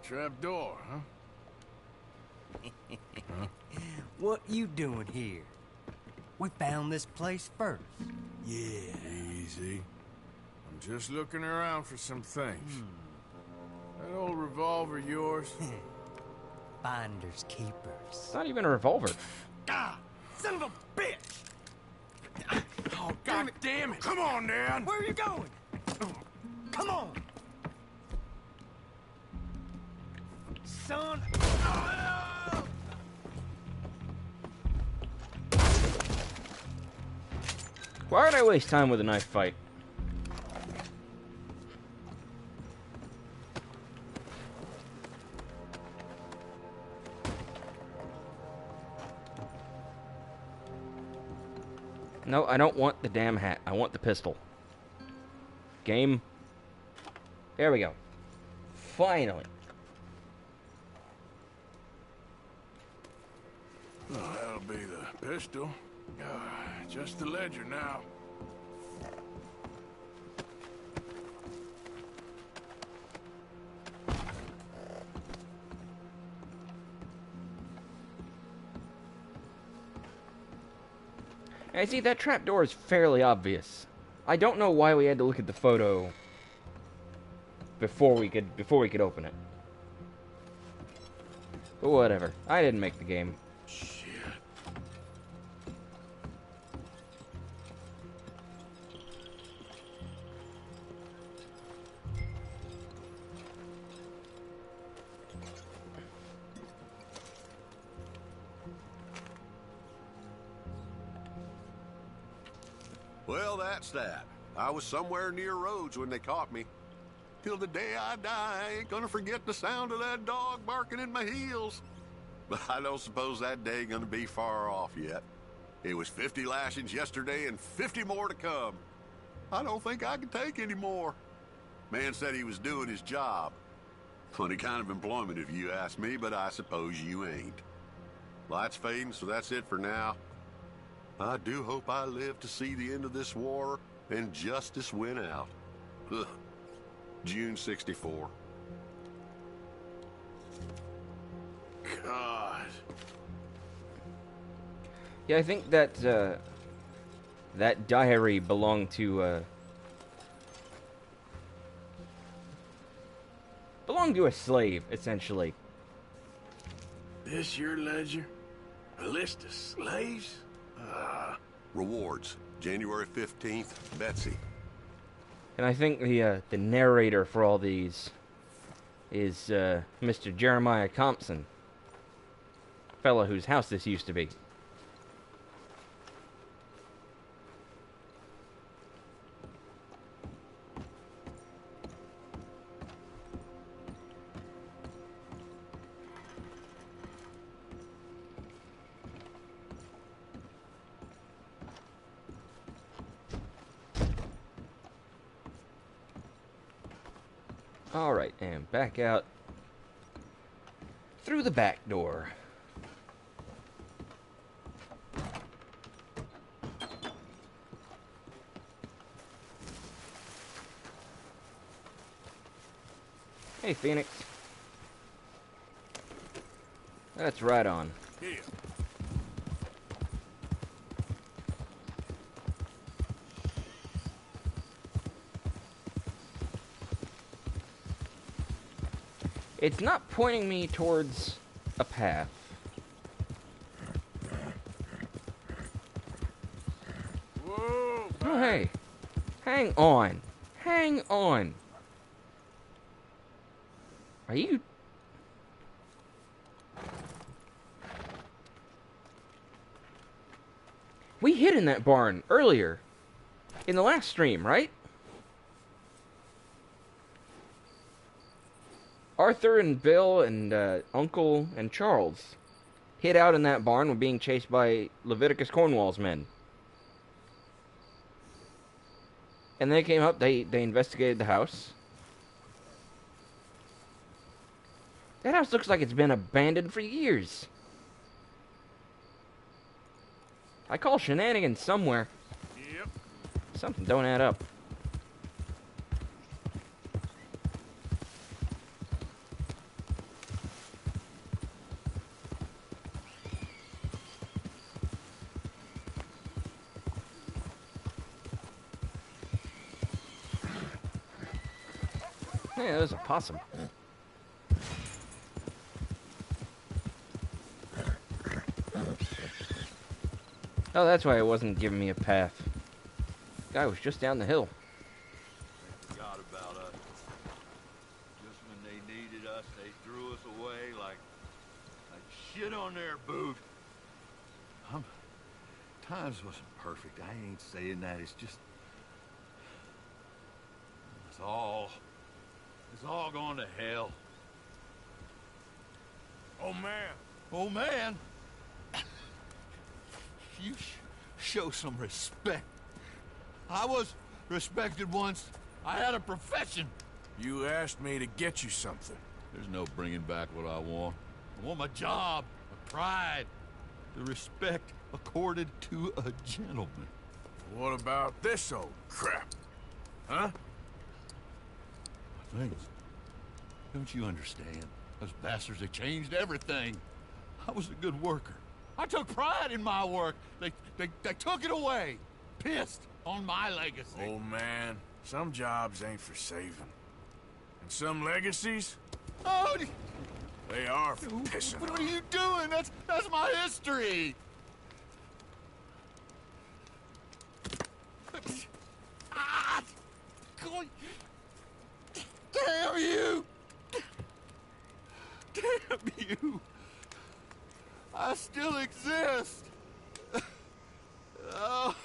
S4: Trap door, huh?
S18: What you doing here? We found this place first.
S4: Yeah. Easy. I'm just looking around for some things. That old revolver yours?
S18: Finders keepers.
S3: It's not even a revolver.
S10: Ah, son of a bitch!
S4: Oh, God damn it! Come on, Dan!
S10: Where are you going? Come on! Son!
S3: Why would I waste time with a knife fight? No, I don't want the damn hat. I want the pistol. Game. There we go. Finally.
S4: Oh, that'll be the pistol. Just the ledger now.
S3: I see that trapdoor is fairly obvious. I don't know why we had to look at the photo before we could open it. But whatever. I didn't make the game.
S17: Well, that's that. I was somewhere near Rhodes when they caught me. Till the day I die, I ain't gonna forget the sound of that dog barking in my heels. But I don't suppose that day gonna be far off yet. It was 50 lashings yesterday and 50 more to come. I don't think I can take any more. Man said he was doing his job. Funny kind of employment if you ask me, but I suppose you ain't. Light's fading, so that's it for now. I do hope I live to see the end of this war and justice win out. Ugh. June 64.
S4: God.
S3: Yeah, I think that that diary belonged to a slave, essentially.
S4: This your ledger? A list of slaves?
S17: Rewards, January 15th, Betsy.
S3: And I think the narrator for all these is Mr. Jeremiah Compson, fellow whose house this used to be. Alright, and back out through the back door. Hey, Phoenix. That's right on.
S4: Here.
S3: It's not pointing me towards a path.
S4: Whoa,
S3: oh, hey. Hang on. Hang on. Are you... We hid in that barn earlier. In the last stream, right? Arthur and Bill and Uncle and Charles hid out in that barn when being chased by Leviticus Cornwall's men. And they came up, they investigated the house. That house looks like it's been abandoned for years. I call shenanigans somewhere.
S4: Yep.
S3: Something don't add up. Yeah, there's a possum. Oh, that's why it wasn't giving me a path. Guy was just down the hill.
S13: They forgot about us. Just when they needed us, they threw us away like shit on their boot. I'm Times wasn't perfect. I ain't saying that. It's just... It's all going to hell.
S4: Oh, man.
S13: Oh, man. You show some respect. I was respected once. I had a profession.
S4: You asked me to get you something.
S13: There's no bringing back what I want. I want my job, my pride, the respect accorded to a gentleman.
S4: What about this old crap? Huh?
S13: Things. Don't you understand? Those bastards, they changed everything. I was a good worker. I took pride in my work. They took it away. Pissed on my legacy.
S4: Oh, man. Some jobs ain't for saving. And some legacies,
S13: Oh,
S4: they are for pissing.
S13: what are you doing? That's my history. Ah! Damn you! Damn you! I still exist! Oh.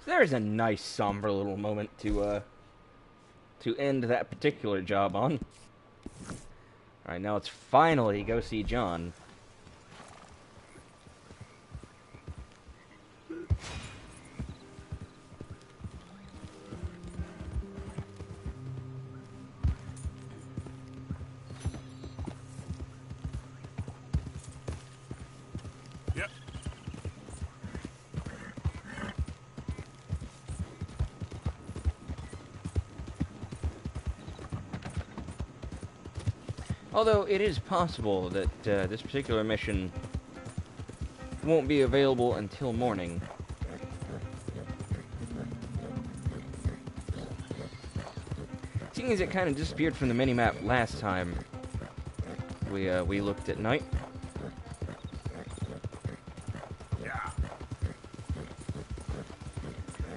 S3: There's a nice somber little moment to end that particular job on. Alright, now let's finally go see John.
S4: Yep.
S3: Although it is possible that this particular mission won't be available until morning. Seeing as it kind of disappeared from the minimap last time we looked at night.
S4: Yeah.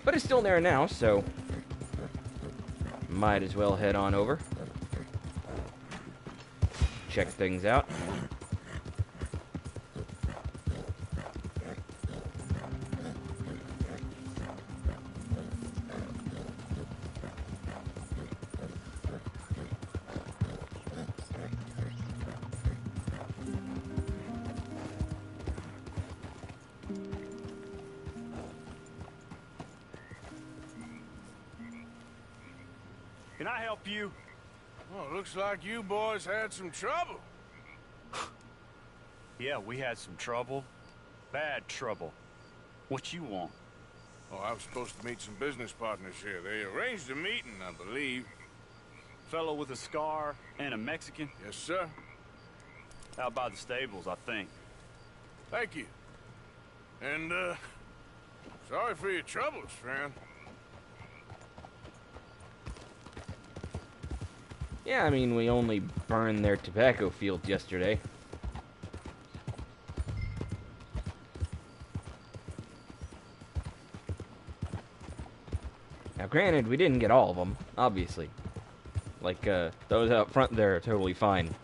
S3: But it's still there now, so might as well head on over. Check things out.
S2: Can I help you?
S4: Well, looks like you boys had some trouble.
S2: Yeah, we had some trouble. Bad trouble. What you want?
S4: Oh, I was supposed to meet some business partners here. They arranged a meeting, I believe.
S2: Fellow with a scar and a Mexican?
S4: Yes, sir.
S2: Out by the stables, I think.
S4: Thank you. And, sorry for your troubles, friend.
S3: Yeah, I mean, we only burned their tobacco fields yesterday. Now, granted, we didn't get all of them, obviously. Like, those out front there are totally fine.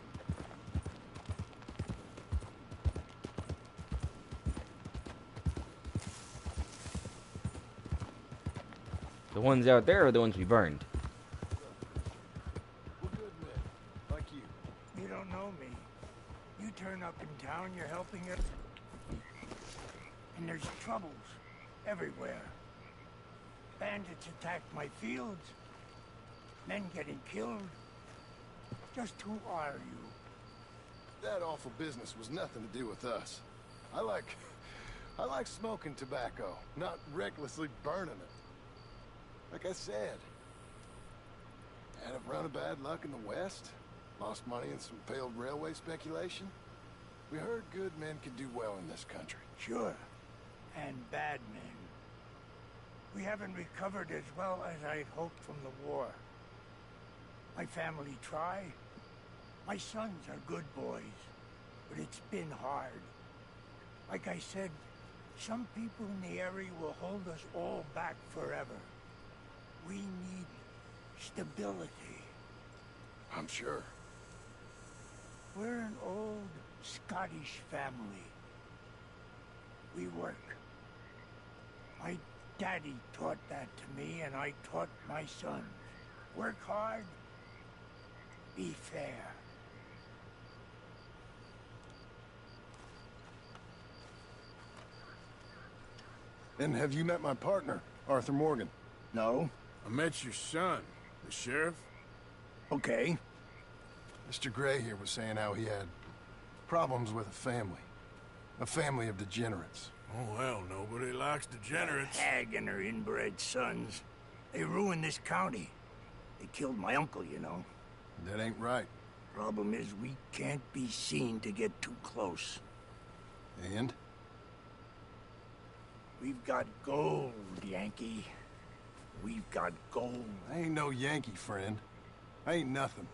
S3: The ones out there are the ones we burned.
S7: We're good men, like you.
S1: You don't know me. You turn up in town, you're helping us. And there's troubles everywhere. Bandits attack my fields. Men getting killed. Just who are you?
S7: That awful business was nothing to do with us. I like smoking tobacco, not recklessly burning it. Like I said, had a run of bad luck in the West, lost money in some failed railway speculation. We heard good men could do well in this country.
S1: Sure. And bad men. We haven't recovered as well as I'd hoped from the war. My family try. My sons are good boys. but it's been hard. Like I said, some people in the area will hold us all back forever. We need stability.
S7: I'm sure.
S1: We're an old Scottish family. We work. My daddy taught that to me, and I taught my sons. Work hard, be fair.
S7: And have you met my partner, Arthur Morgan?
S1: No.
S4: I met your son, the sheriff.
S1: Okay.
S7: Mr. Gray here was saying how he had problems with a family of degenerates.
S4: Oh, well, nobody likes degenerates.
S1: That hag and her inbred sons. They ruined this county. They killed my uncle, you know.
S7: That ain't right.
S1: Problem is, we can't be seen to get too close.
S7: And?
S1: We've got gold, Yankee. We've got gold.
S7: I ain't no Yankee, friend. I ain't nothing.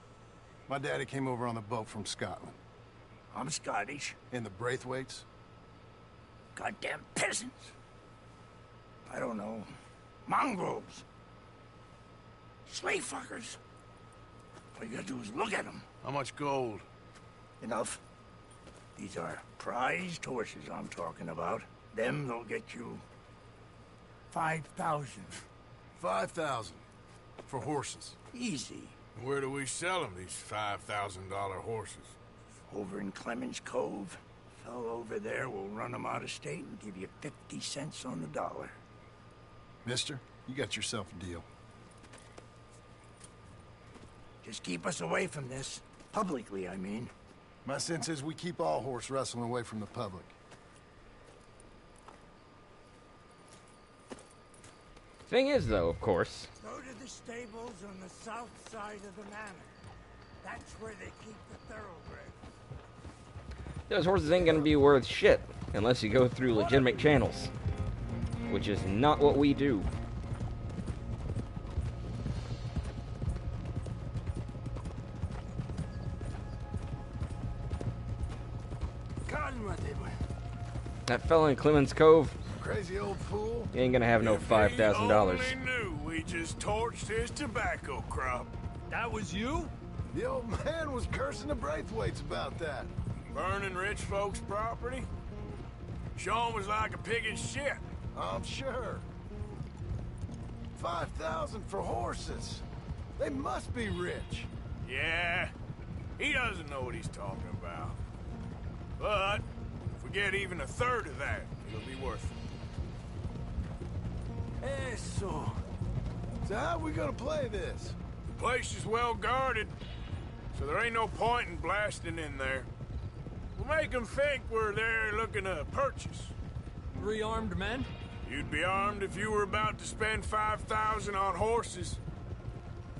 S7: My daddy came over on the boat from Scotland.
S1: I'm Scottish.
S7: And the Braithwaites?
S1: Goddamn peasants. I don't know. Mongrels. Slave fuckers. All you gotta do is look at them.
S4: How much gold?
S1: Enough. These are prized horses I'm talking about. Them, they'll get you 5,000.
S7: 5,000 for horses.
S1: Easy.
S4: Where do we sell them, these $5,000 horses?
S1: Over in Clemens Cove. Fellow over there will run them out of state and give you 50 cents on the dollar.
S7: Mister, you got yourself a deal.
S1: Just keep us away from this. Publicly, I mean.
S7: My sense is we keep all horse wrestling away from the public.
S3: Thing is, though, of course,
S1: Go to the stables on the south side of the manor. That's where they keep the thoroughbred.
S3: those horses ain't gonna be worth shit unless you go through legitimate channels, which is not what we do. That fella in Clemens Cove,
S7: Crazy old fool.
S3: he ain't gonna have no $5,000.
S4: Only knew we just torched his tobacco crop.
S10: That was you?
S7: The old man was cursing the Braithwaites about that.
S4: Burning rich folks' property? Sean was like a pig in shit.
S7: I'm sure. 5,000 for horses. They must be rich.
S4: Yeah, he doesn't know what he's talking about. But if we get even a third of that, it'll be worth it.
S7: Eso. So how we gonna play this?
S4: The place is well guarded, so there ain't no point in blasting in there. We'll make them think we're there looking to purchase.
S10: 3 armed men?
S4: You'd be armed if you were about to spend 5,000 on horses.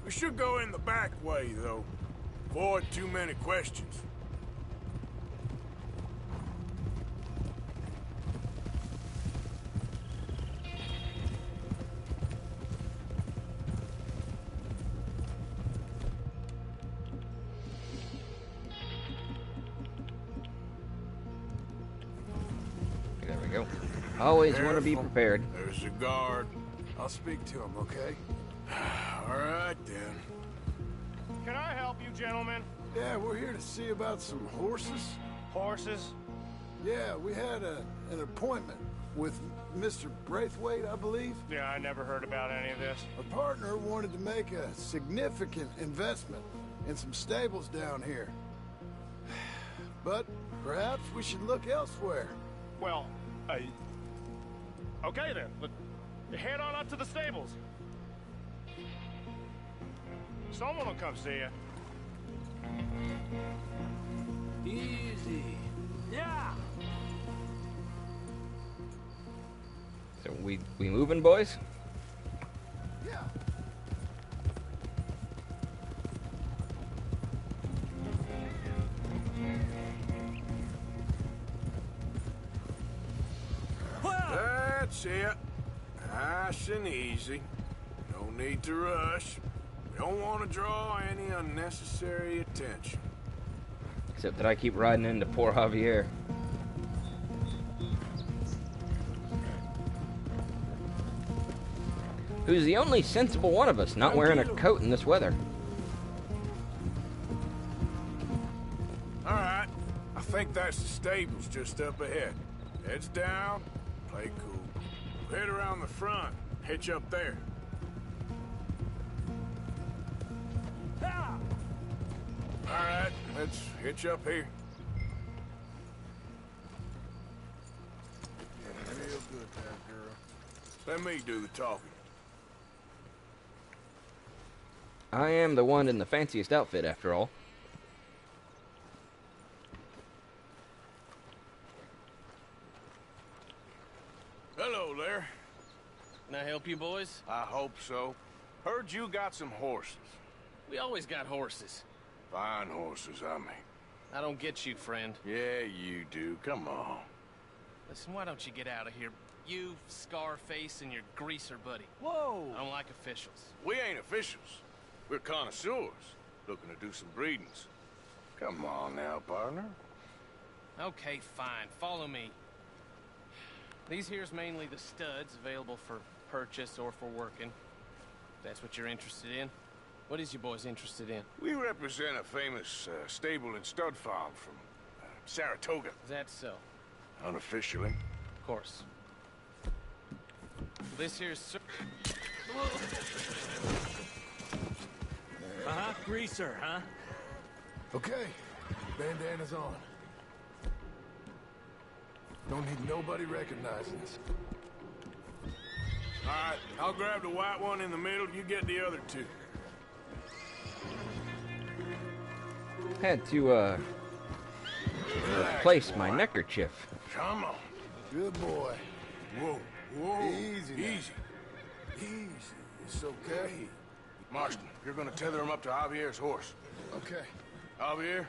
S4: We should go in the back way, though. Avoid too many questions.
S3: There we go. Always want to be prepared.
S4: There's a guard.
S7: I'll speak to him, okay?
S4: All right, then.
S19: Can I help you, gentlemen?
S7: Yeah, we're here to see about some horses.
S19: Horses?
S7: Yeah, we had an appointment with Mr. Braithwaite, I believe.
S19: Yeah, I never heard about any of this.
S7: Our partner wanted to make a significant investment in some stables down here. But perhaps we should look elsewhere.
S19: Well, okay then. Head on up to the stables. Someone will come see you.
S10: Easy. Yeah.
S3: So we moving, boys?
S7: Yeah.
S4: That's it. Nice and easy. No need to rush. We don't want to draw any unnecessary attention.
S3: Except that I keep riding into poor Javier. Who's the only sensible one of us not wearing a coat in this weather.
S4: All right. I think that's the stables just up ahead. Heads down, play cool. Head around the front, hitch up there. All right, let's hitch up here. Yeah, real good there, girl. Let me do the talking.
S3: I am the one in the fanciest outfit, after all.
S4: Hello there.
S20: Can I help you, boys?
S4: I hope so. Heard you got some horses.
S20: We always got horses.
S4: Fine horses, I mean.
S20: I don't get you, friend.
S4: Yeah, you do. Come on.
S20: Listen, why don't you get out of here? You, Scarface, and your greaser buddy.
S4: Whoa!
S20: I don't like officials.
S4: We ain't officials. We're connoisseurs, looking to do some breedings. Come on now, partner.
S20: Okay, fine. Follow me. These here's mainly the studs available for purchase or for working. If that's what you're interested in. What is you boys interested in?
S4: We represent a famous stable and stud farm from Saratoga.
S20: Is that so?
S4: Unofficially.
S20: Of course. This here's...
S10: Uh-huh, greaser, huh?
S7: Okay, bandana's on. Don't need nobody recognizing us.
S4: All right, I'll grab the white one in the middle. You get the other two.
S3: Had to, replace my neckerchief.
S4: Come on.
S7: Good boy.
S4: Whoa, whoa.
S7: Easy now.
S4: Easy. It's okay. Marston, you're gonna tether him up to Javier's horse.
S7: Okay.
S4: Javier,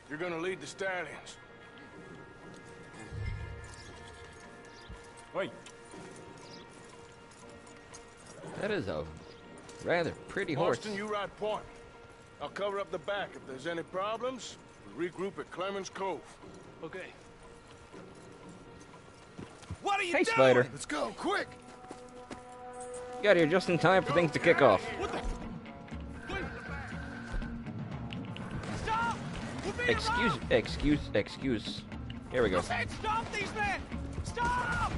S4: you're gonna lead the stallions. Wait.
S3: That is a rather pretty horse.
S4: Marston, you ride point. I'll cover up the back. If there's any problems, we'll regroup at Clemens Cove.
S20: Okay.
S10: What are you
S3: Hey,
S10: doing?
S3: Spider.
S7: Let's go, quick!
S3: Got here just in time for things to kick off.
S10: What the?
S20: Stop!
S3: Excuse. Here we go.
S20: I said stop these men! Stop!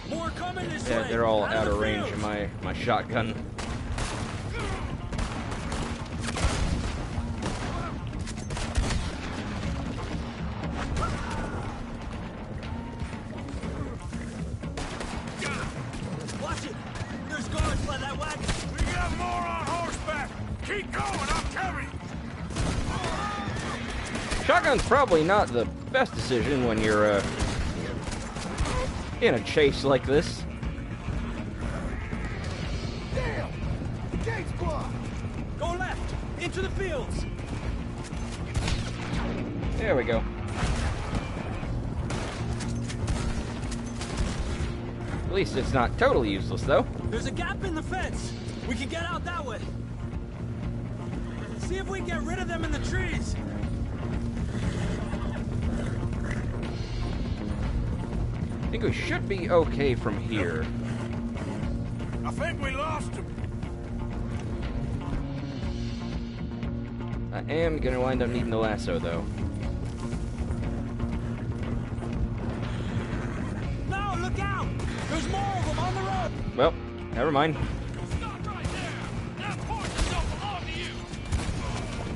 S10: More coming this
S3: Yeah,
S10: way.
S3: they're all
S10: Out
S3: out
S10: of
S3: of
S10: the
S3: range
S10: fields.
S3: of my shotgun.
S10: Watch it. There's guards by that wagon.
S4: We got more on horseback. Keep going, I'll carry you.
S3: Shotgun's probably not the best decision when you're in a chase like this.
S7: Damn! The gate's blocked!
S10: Go left. Into the fields.
S3: There we go. At least it's not totally useless, though.
S10: There's a gap in the fence. We can get out that way. See if we can get rid of them in the trees.
S3: I think we should be okay from here.
S4: I think we lost him.
S3: I am gonna wind up needing the lasso, though.
S10: No, look out! There's more of them on the road.
S3: Well, never mind.
S20: Stop right there! That horse don't belong to you!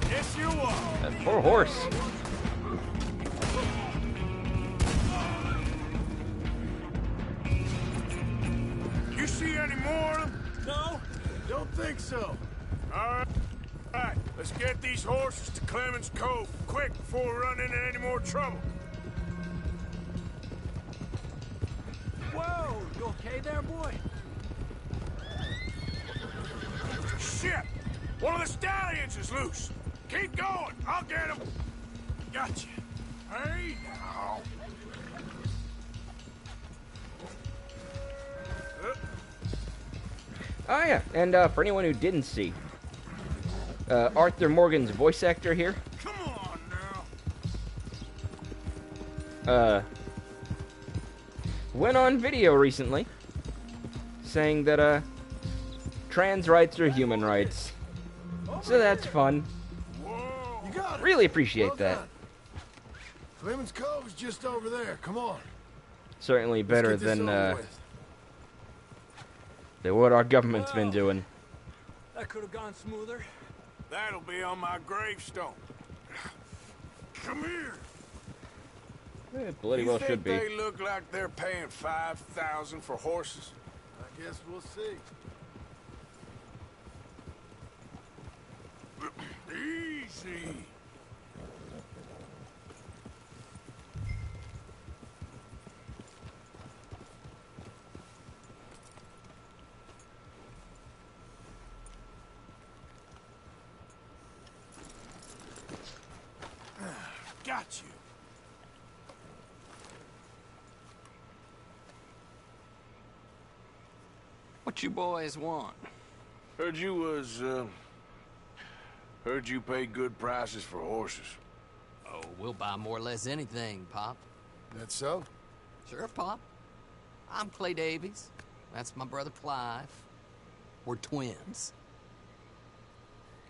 S4: Yes, you are.
S3: That poor horse.
S4: You see any more of them?
S10: No,
S7: Don't think so.
S4: All right, let's get these horses to Clemens Cove quick before we run into any more trouble.
S10: Whoa, you okay there, boy?
S4: Shit! One of the stallions is loose. Keep going. I'll get him. Gotcha. Hey now.
S3: Oh yeah, and for anyone who didn't see, Arthur Morgan's voice actor here.
S4: Come on
S3: now. Went on video recently saying that trans rights are human rights. So that's fun.
S7: You got it.
S3: Really appreciate
S7: Well
S3: that.
S7: done. Clemens Cove's just over there. Come on.
S3: Certainly better
S7: Let's get this
S3: than
S7: over with.
S3: what our government's been doing.
S19: That could have gone smoother.
S4: That'll be on my gravestone. Come here.
S3: It bloody
S4: You
S3: well
S4: think
S3: should be.
S4: they look like they're paying $5,000 for horses?
S7: I guess we'll see.
S4: Easy. Got you.
S20: What you boys want?
S4: Heard you pay good prices for horses.
S18: Oh, we'll buy more or less anything, Pop.
S7: That so?
S18: Sure, Pop. I'm Clay Davies. That's my brother Clive. We're twins.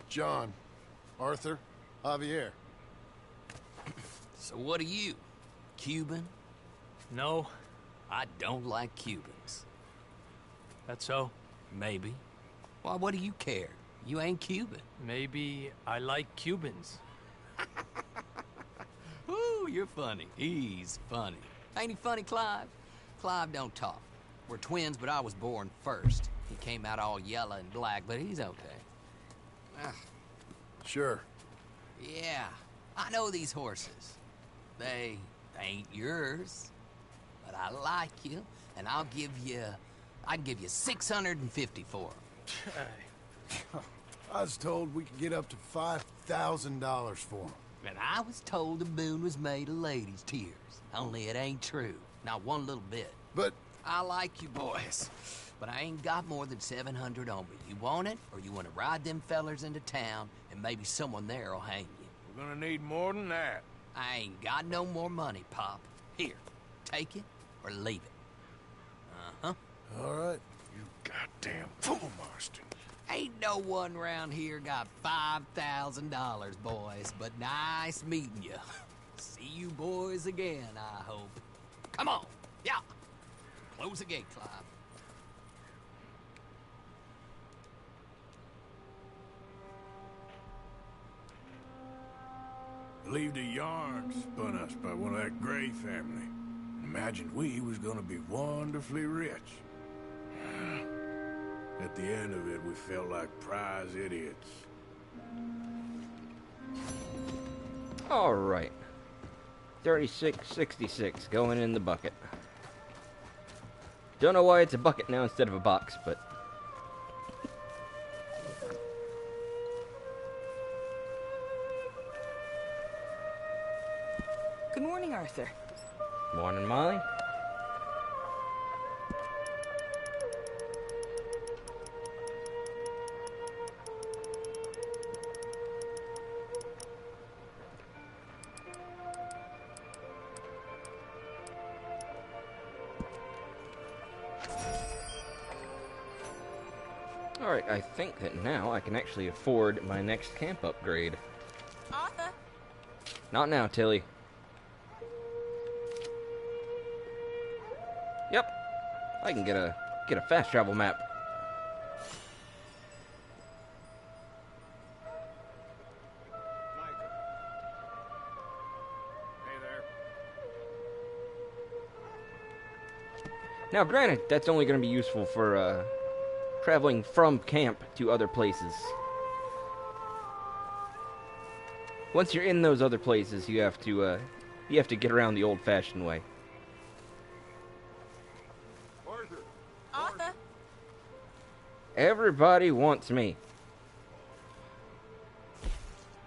S7: John, Arthur, Javier.
S18: So what are you? Cuban?
S19: No.
S18: I don't like Cubans.
S19: That's so?
S18: Maybe. Why, what do you care? You ain't Cuban.
S19: Maybe I like Cubans.
S18: Ooh, you're funny. He's funny. Ain't he funny, Clive? Clive don't talk. We're twins, but I was born first. He came out all yellow and black, but he's okay. Ah,
S7: Sure.
S18: yeah, I know these horses. They ain't yours, but I like you, and I can give you 650 for them.
S7: I was told we could get up to $5,000 for them.
S18: And I was told the moon was made of ladies' tears. Only it ain't true. Not one little bit.
S7: But
S18: I like you boys, but I ain't got more than 700 on me. You want it, or you want to ride them fellers into town, and maybe someone there will hang you?
S4: We're gonna need more than that.
S18: I ain't got no more money, Pop. Here, take it or leave it. Uh-huh.
S7: all right.
S4: You goddamn fool, Marston.
S18: Ain't no one round here got $5,000, boys, but nice meeting you. See you boys again, I hope. Come on, yeah. Close the gate, Clive.
S4: Believed a yarn spun us by one of that Gray family. Imagined we was gonna be wonderfully rich. At the end of it, we felt like prize idiots.
S3: All right. 3666 going in the bucket. Don't know why it's a bucket now instead of a box, but
S12: Good morning, Arthur.
S3: morning, Molly. Alright, I think that now I can actually afford my next camp upgrade.
S12: Arthur?
S3: Not now, Tilly. Yep. I can get a fast travel map.
S4: Hey there.
S3: Now, granted, that's only going to be useful for traveling from camp to other places. Once you're in those other places, you have to get around the old-fashioned way.
S12: Arthur?
S3: Everybody wants me.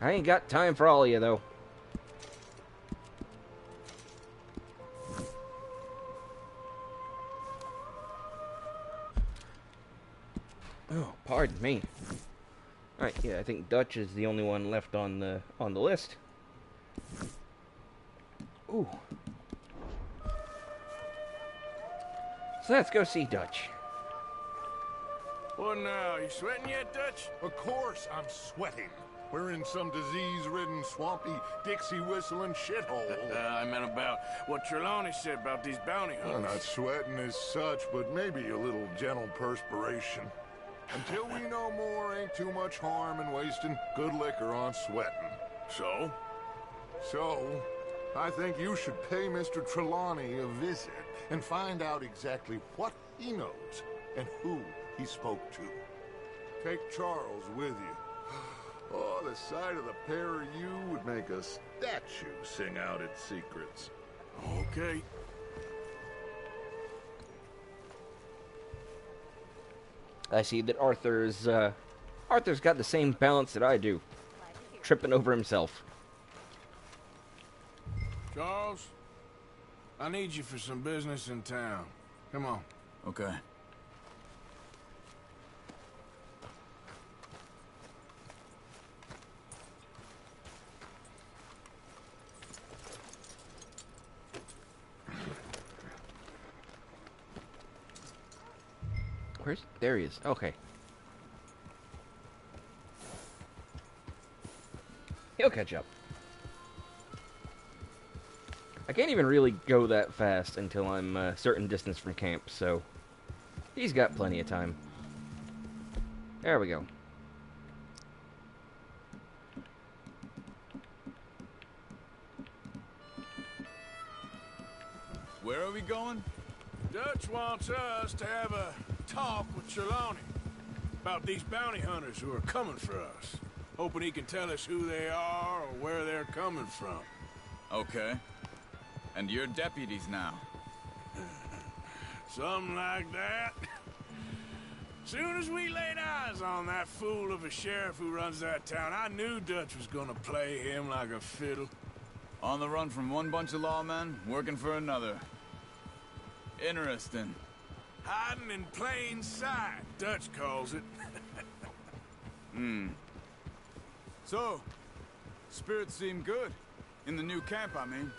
S3: I ain't got time for all of you, though. Pardon me. Alright, yeah, I think Dutch is the only one left on the list. Ooh. So let's go see Dutch.
S4: What now? You sweating yet, Dutch?
S11: Of course I'm sweating. We're in some disease-ridden, swampy, Dixie-whistling shithole.
S4: I meant about what Trelawney said about these bounty
S11: I'm
S4: hunters.
S11: not sweating as such, but maybe a little gentle perspiration. Until we know more, ain't too much harm in wasting good liquor on sweating.
S4: So?
S11: So, I think you should pay Mr. Trelawney a visit and find out exactly what he knows and who he spoke to. Take Charles with you. Oh, the sight of the pair of you would make a statue sing out its secrets.
S4: Okay.
S3: I see that Arthur's got the same balance that I do. Tripping over himself.
S4: Charles, I need you for some business in town. Come on.
S21: Okay.
S3: There he is. Okay. He'll catch up. I can't even really go that fast until I'm a certain distance from camp, so he's got plenty of time. There we go.
S21: Where are we going?
S4: Dutch wants us to have a talk with Trelawney about these bounty hunters who are coming for us. Hoping he can tell us who they are or where they're coming from.
S21: Okay. And you're deputies now?
S4: Something like that. Soon as we laid eyes on that fool of a sheriff who runs that town, I knew Dutch was gonna play him like a fiddle.
S21: On the run from one bunch of lawmen, working for another. Interesting.
S4: Hiding in plain sight, Dutch calls it.
S21: So, spirits seem good. In the new camp, I mean.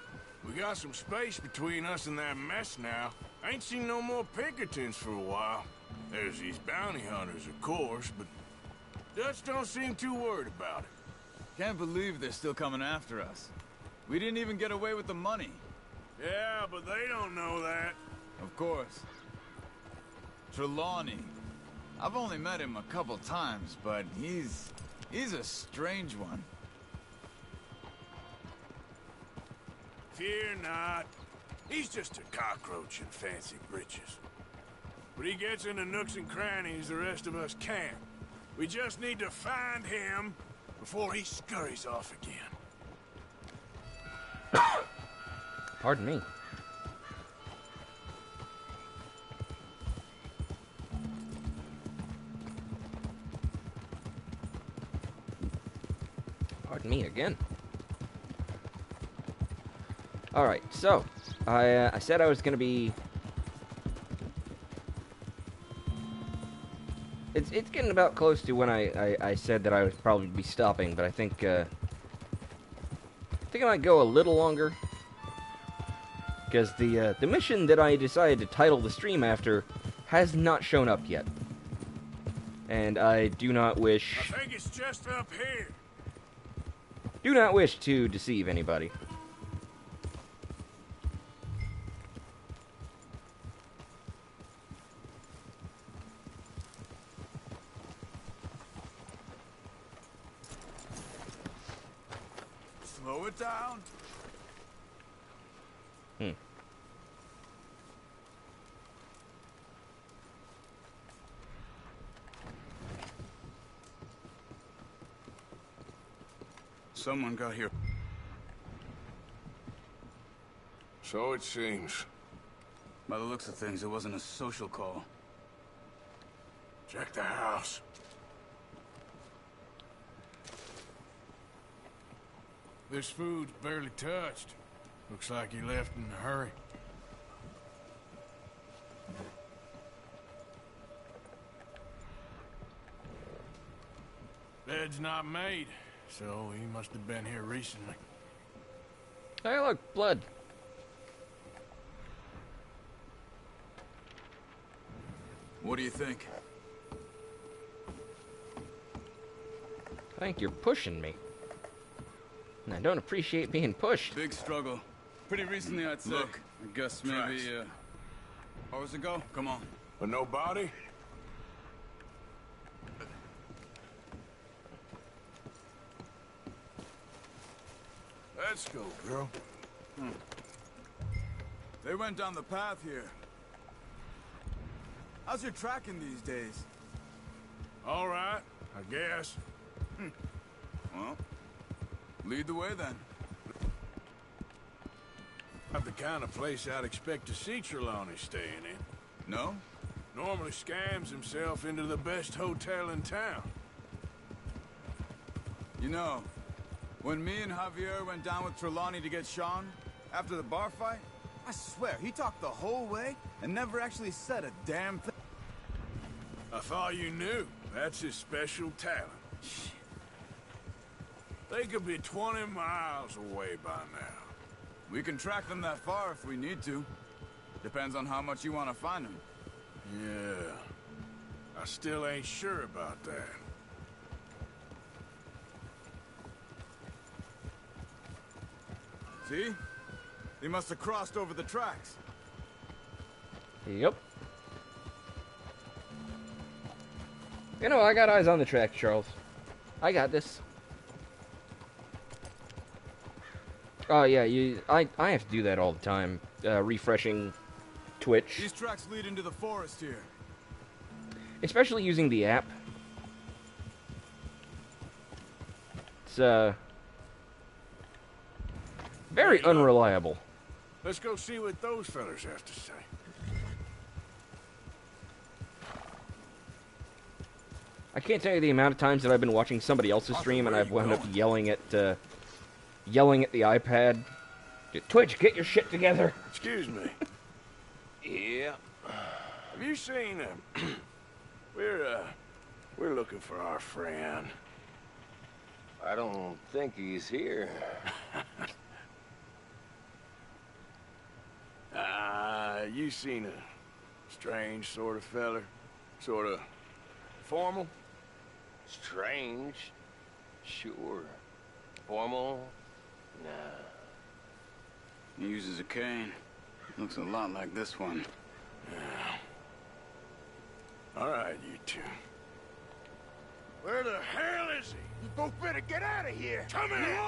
S4: We got some space between us and that mess now. Ain't seen no more Pinkertons for a while. There's these bounty hunters, of course, but Dutch don't seem too worried about it.
S21: Can't believe they're still coming after us. We didn't even get away with the money.
S4: Yeah, but they don't know that.
S21: Of course. Trelawney. I've only met him a couple times, but he's a strange one.
S4: Fear not. He's just a cockroach in fancy breeches. But he gets into nooks and crannies the rest of us can't. We just need to find him before he scurries off again.
S3: Pardon me. Pardon me again. Alright, so, I said I was going to be... It's getting about close to when I said that I would probably be stopping, but I think I might go a little longer. Because the mission that I decided to title the stream after has not shown up yet. And I do not wish...
S4: I think it's just up here.
S3: Do not wish to deceive anybody.
S21: Slow it down.
S4: Someone got here. So it seems.
S21: By the looks of things, it wasn't a social call.
S4: Check the house. This food's barely touched. Looks like he left in a hurry. wood's not made, so he must have been here recently.
S3: Hey, look, blood.
S21: What do you think?
S3: I think you're pushing me. And I don't appreciate being pushed.
S21: Big struggle. Pretty recently, I'd say.
S4: Look,
S21: I guess maybe, hours ago? Come on.
S4: But no body? Let's go, girl.
S21: They went down the path here. How's your tracking these days?
S4: All right, I guess.
S21: Well, lead the way then.
S4: Not the kind of place I'd expect to see Trelawney staying in.
S21: No?
S4: Normally scams himself into the best hotel in town.
S21: You know, when me and Javier went down with Trelawney to get Sean, after the bar fight, I swear, he talked the whole way and never actually said a damn thing.
S4: I thought you knew. That's his special talent. They could be 20 miles away by now.
S21: We can track them that far if we need to. Depends on how much you want to find them.
S4: Yeah. I still ain't sure about that.
S21: See? They must have crossed over the tracks.
S3: Yep. You know, I got eyes on the track, Charles. I got this. Oh yeah, I have to do that all the time. Refreshing Twitch.
S21: These tracks lead into the forest here.
S3: Especially using the app. It's very unreliable.
S4: Let's go see what those fellas have to say.
S3: I can't tell you the amount of times that I've been watching somebody else's stream and I've wound up yelling at the iPad. Twitch, get your shit together.
S4: Excuse me. Yeah. Have you seen we're looking for our friend.
S8: I don't think he's here.
S4: You seen a strange sort of feller? Sort of formal?
S8: Strange? Sure. Formal? Nah.
S21: He uses a cane. Looks a lot like this one.
S4: Yeah. All right, you two. Where the hell is he?
S7: You both better get out of here.
S4: Come here!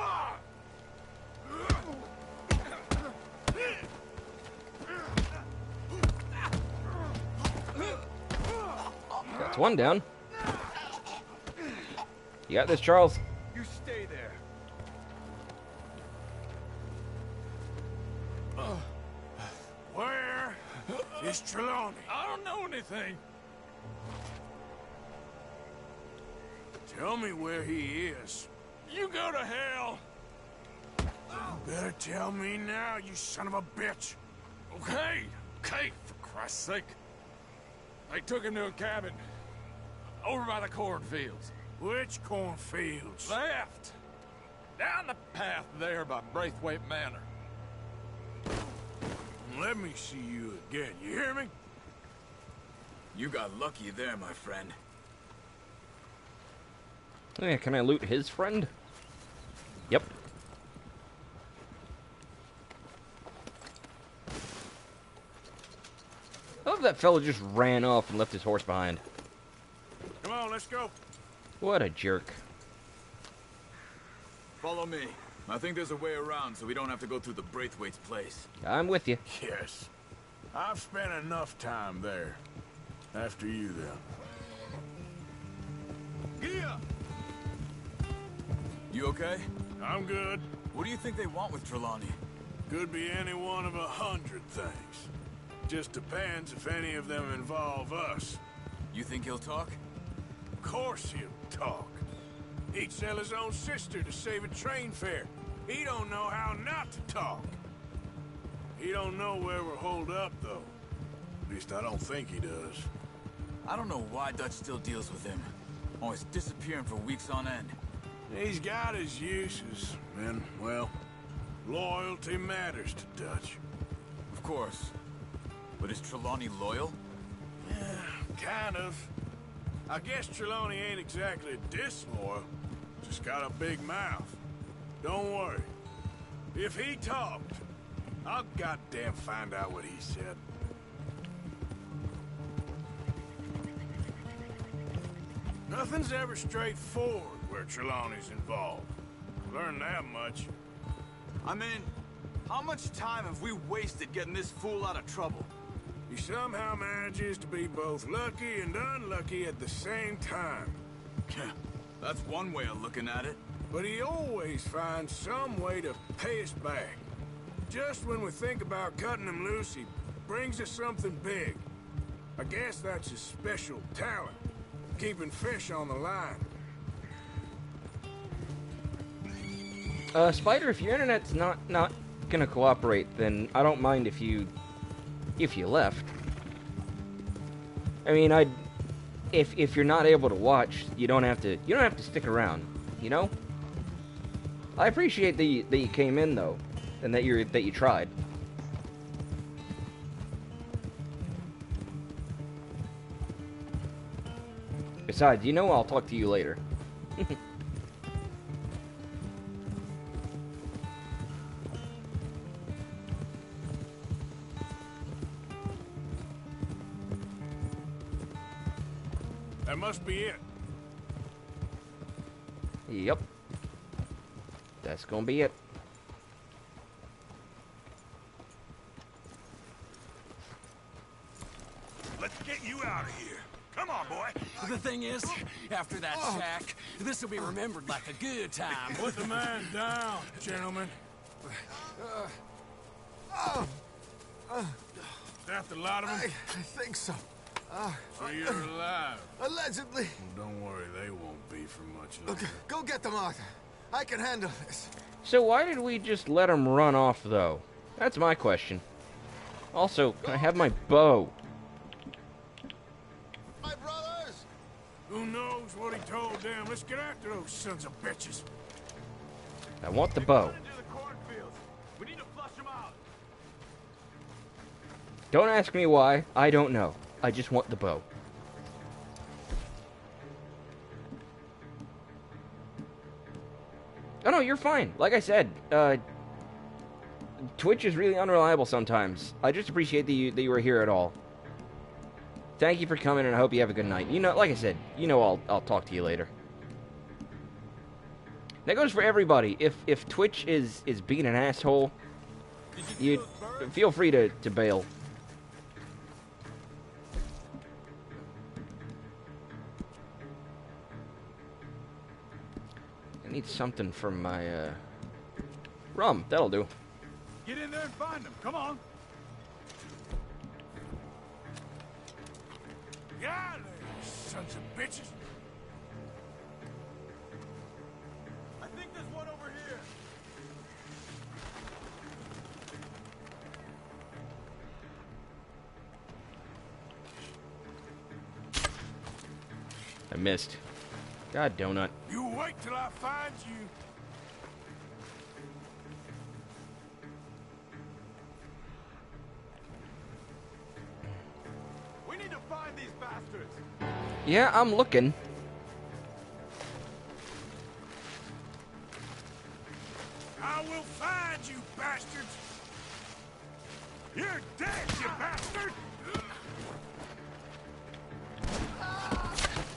S3: That's one down. You got this, Charles.
S21: You stay there.
S4: Where is Trelawney?
S21: I don't know anything.
S4: Tell me where he is.
S21: You go to hell.
S4: You better tell me now, you son of a bitch.
S21: Okay, for Christ's sake. They took him to a cabin over by the cornfields.
S4: Which cornfields?
S21: Left. Down the path there by Braithwaite Manor.
S4: Let me see you again, you hear me?
S21: You got lucky there, my friend.
S3: Yeah, can I loot his friend? Yep. I love that fella just ran off and left his horse behind.
S4: Come on, let's go.
S3: What a jerk.
S21: Follow me. I think there's a way around so we don't have to go through the Braithwaite's place.
S3: I'm with you.
S4: Yes. I've spent enough time there. After you, then.
S21: Gia! You okay?
S4: I'm good.
S21: What do you think they want with Trelawney?
S4: Could be any one of 100 things. Just depends if any of them involve us.
S21: You think he'll talk?
S4: Of course he'll talk. He'd sell his own sister to save a train fare. He don't know how not to talk. He don't know where we're holed up, though. At least I don't think he does.
S21: I don't know why Dutch still deals with him. Always disappearing for weeks on end.
S4: He's got his uses, and, well, loyalty matters to Dutch.
S21: Of course. But is Trelawney loyal?
S4: Yeah, kind of. I guess Trelawney ain't exactly disloyal. Just got a big mouth. Don't worry. If he talked, I'll goddamn find out what he said. Nothing's ever straightforward where Trelawney's involved. Learned that much.
S21: I mean, how much time have we wasted getting this fool out of trouble?
S4: He somehow manages to be both lucky and unlucky at the same time.
S21: That's one way of looking at it.
S4: But he always finds some way to pay us back. Just when we think about cutting him loose, he brings us something big. I guess that's his special talent, keeping fish on the line.
S3: Spider, if your internet's not gonna cooperate, then I don't mind if you left. I mean, if you're not able to watch, you don't have to stick around, you know? I appreciate that you came in though, and that you tried. Besides, you know I'll talk to you later.
S4: That must be it.
S3: Yep. That's gonna be it.
S4: Let's get you out of here. Come on, boy.
S6: The thing is, after that shack, this will be remembered like a good time.
S4: Put the man down, gentlemen. That the lot of them?
S7: I think so.
S4: So you're alive?
S7: Allegedly.
S4: Well, don't worry, they won't be for much longer.
S7: Okay, go get them, Arthur. I can handle this.
S3: So why did we just let him run off, though? That's my question. Also, can I have my bow?
S7: My brothers!
S4: Who knows what he told them? Let's get after those sons of bitches.
S3: I want the bow.
S4: We need to flush them out.
S3: Don't ask me why. I don't know. I just want the bow. Oh no, you're fine. Like I said, Twitch is really unreliable sometimes. I just appreciate that you were here at all. Thank you for coming, and I hope you have a good night. You know, like I said, you know I'll talk to you later. That goes for everybody. If Twitch is being an asshole, you feel free to bail. I need something from my rum. That'll do.
S21: Get in there and find them. Come on.
S4: Get out of there, you sons of bitches.
S21: I think there's one over here.
S3: I missed. God, donut.
S4: You wait till I find you.
S21: We need to find these bastards.
S3: Yeah, I'm looking.
S4: I will find you, bastards. You're dead, you bastard.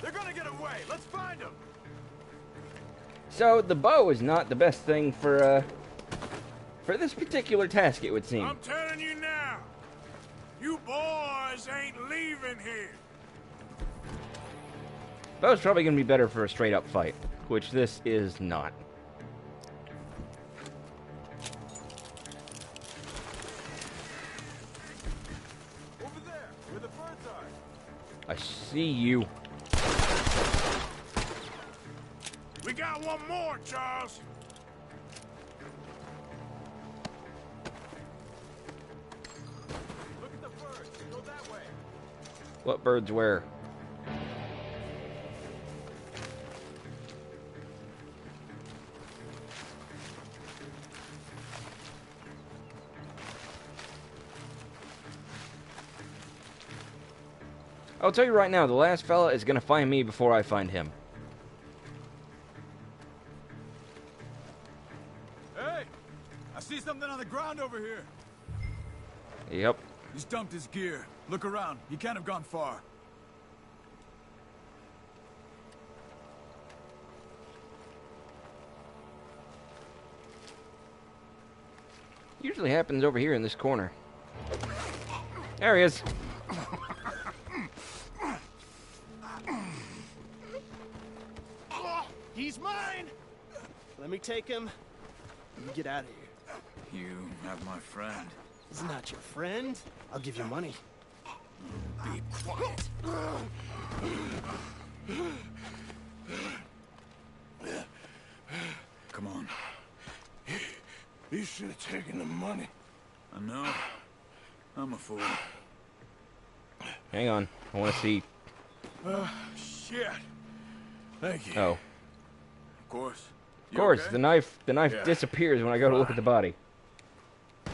S21: They're gonna get away. Let's find them.
S3: So the bow is not the best thing for this particular task, it would seem.
S4: I'm telling you now, you boys ain't leaving here.
S3: Bow's probably gonna be better for a straight up fight, which this is not.
S21: Over there, where the birds are.
S3: I see you.
S4: We got one more, Charles.
S21: Look at the birds. Go that way.
S3: What birds where? I'll tell you right now, the last fella is gonna find me before I find him.
S21: Hey! I see something on the ground over here.
S3: Yep.
S21: He's dumped his gear. Look around. He can't have gone far.
S3: Usually happens over here in this corner. There he is.
S5: He's mine! Let me take him. You get out of here.
S21: You have my friend.
S5: He's not your friend. I'll give you money.
S21: Be quiet. Come on.
S4: You should have taken the money.
S21: I know. I'm a fool.
S3: Hang on. I want to see.
S4: Shit. Thank you.
S3: Oh.
S21: Of course.
S3: Of course,
S21: okay?
S3: the knife
S4: Yeah.
S3: disappears when I go to look at the body.
S4: The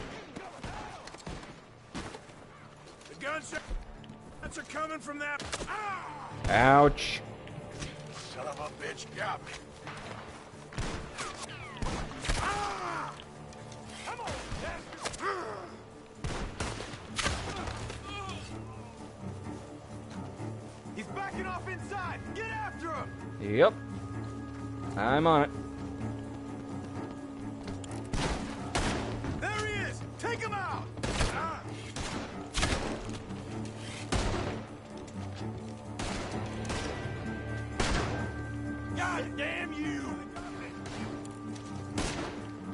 S4: gunshots are coming from that. Ah!
S3: Ouch.
S4: Son of a bitch got me. Ah! Come on, bastard!
S21: He's backing off inside. Get after him.
S3: Yep. I'm on it.
S21: There he is. Take him out.
S4: Ah! God damn you!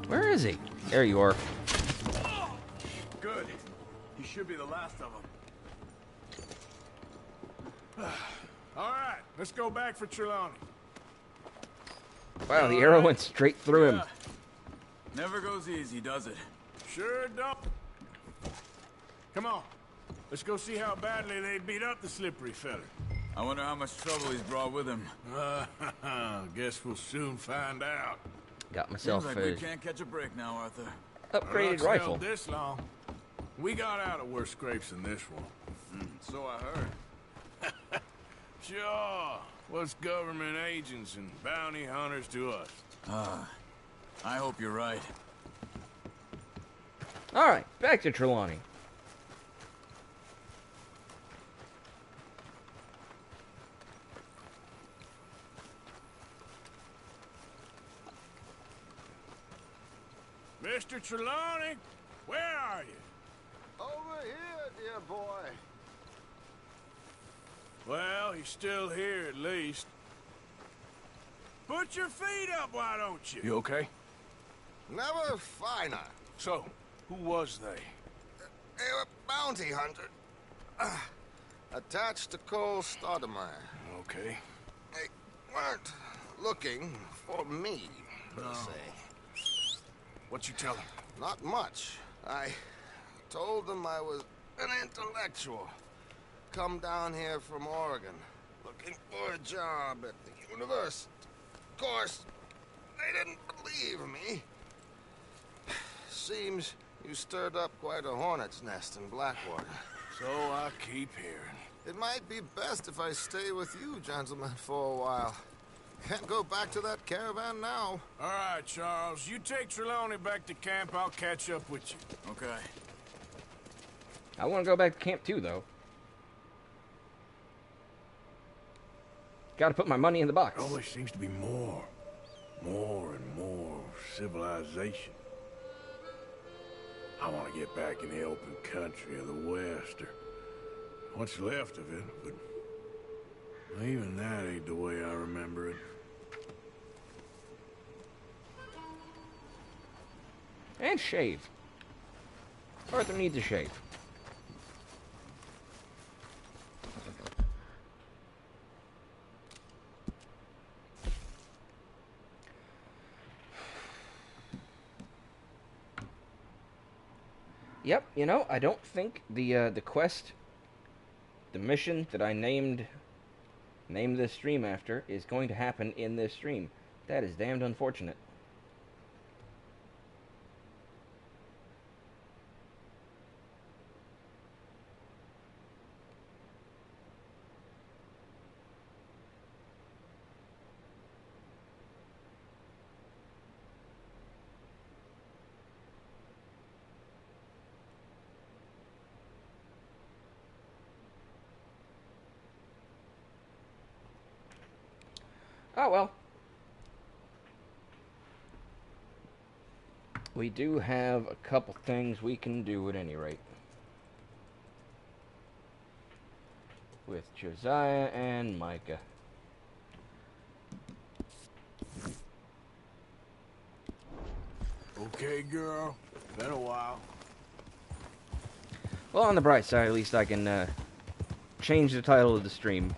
S3: Where is he? There you are.
S21: Good. He should be the last of them.
S4: All right, let's go back for Trelawney.
S3: Wow, the arrow went straight through him.
S21: Never goes easy, does it?
S4: Sure don't. Come on. Let's go see how badly they beat up the slippery feller.
S21: I wonder how much trouble he's brought with him.
S4: Guess we'll soon find out.
S3: Got myself
S21: Seems like we can't catch a break now, Arthur.
S3: upgraded
S4: Luck's
S3: rifle.
S4: held this long. We got out of worse scrapes than this one.
S21: So I heard.
S4: Sure. What's government agents and bounty hunters to us?
S21: I hope you're right.
S3: Alright, back to Trelawney.
S4: Mr. Trelawney, where are you?
S7: Over here, dear boy.
S4: Well, he's still here at least. Put your feet up, why don't you? You okay?
S7: Never finer.
S4: So, who was they?
S7: They were bounty hunter. Attached to Cole Stoudemire.
S4: Okay.
S7: They weren't looking for me, per se.
S4: What you tell them?
S7: Not much. I told them I was an intellectual. Come down here from Oregon, looking for a job at the university. Of course, they didn't believe me. Seems you stirred up quite a hornet's nest in Blackwater.
S4: So I keep hearing.
S7: It might be best if I stay with you, gentlemen, for a while. Can't go back to that caravan now.
S4: All right, Charles. You take Trelawney back to camp. I'll catch up with you.
S21: Okay.
S3: I want to go back to camp too, though. Got to put my money in the box.
S4: There always seems to be more and more civilization. I want to get back in the open country of the West, or what's left of it, but even that ain't the way I remember it.
S3: And shave. Arthur needs a shave. Yep, you know, I don't think the quest, the mission that I named this stream after is going to happen in this stream. That is damned unfortunate. Oh well. We do have a couple things we can do at any rate. With Josiah and Micah.
S4: Okay, girl. Been a while.
S3: Well, on the bright side, at least I can change the title of the stream.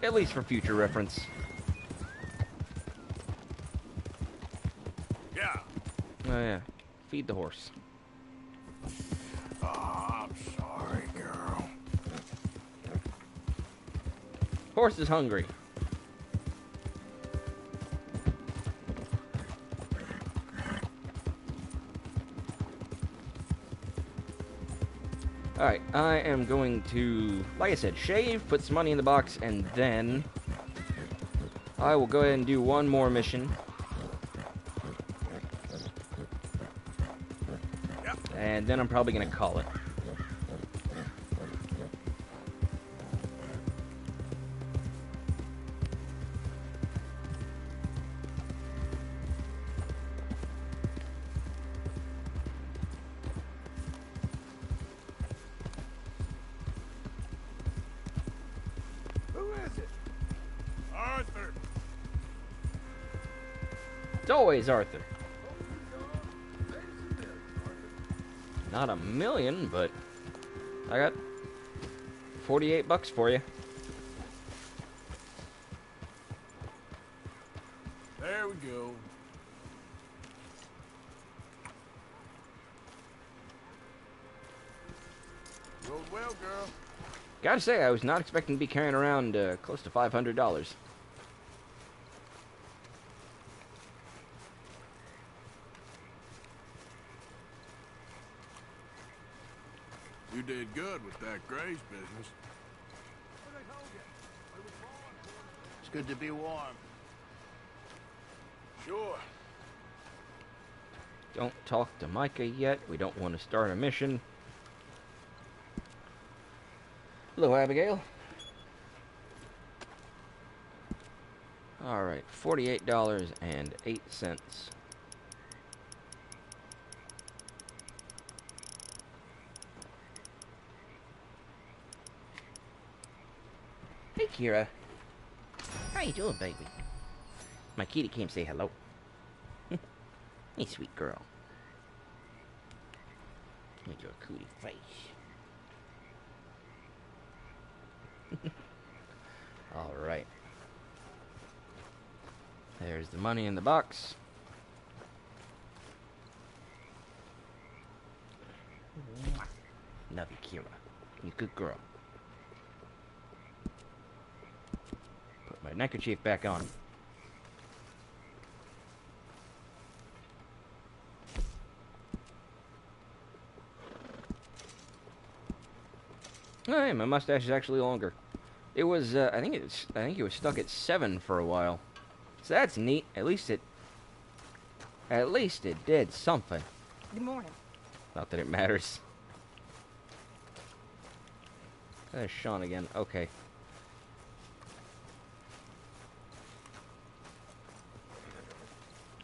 S3: At least for future reference.
S4: Yeah.
S3: Oh yeah. Feed the horse.
S4: Oh, I'm sorry, girl.
S3: Horse is hungry. Alright, I am going to, like I said, shave, put some money in the box, and then I will go ahead and do one more mission. And then I'm probably going to call it. It's always Arthur. Not a million, but I got 48 bucks for you.
S4: There we go. Rolled well, girl.
S3: Gotta say, I was not expecting to be carrying around close to $500.
S4: You did good with that Grace business.
S1: It's good to be warm.
S4: Sure.
S3: Don't talk to Micah yet. We don't want to start a mission. Hello, Abigail. Alright, $48.08. Hey, Kira. How you doing, baby? My kitty came say hello. Hey, sweet girl. Look at your cootie face. Alright. There's the money in the box. Love you, Kira. You good girl. Put my neckerchief back on. Oh, hey, my mustache is actually longer. It was, I think it was stuck at 7 for a while. So that's neat. At least it did something.
S12: Good morning.
S3: Not that it matters. There's Sean again. Okay.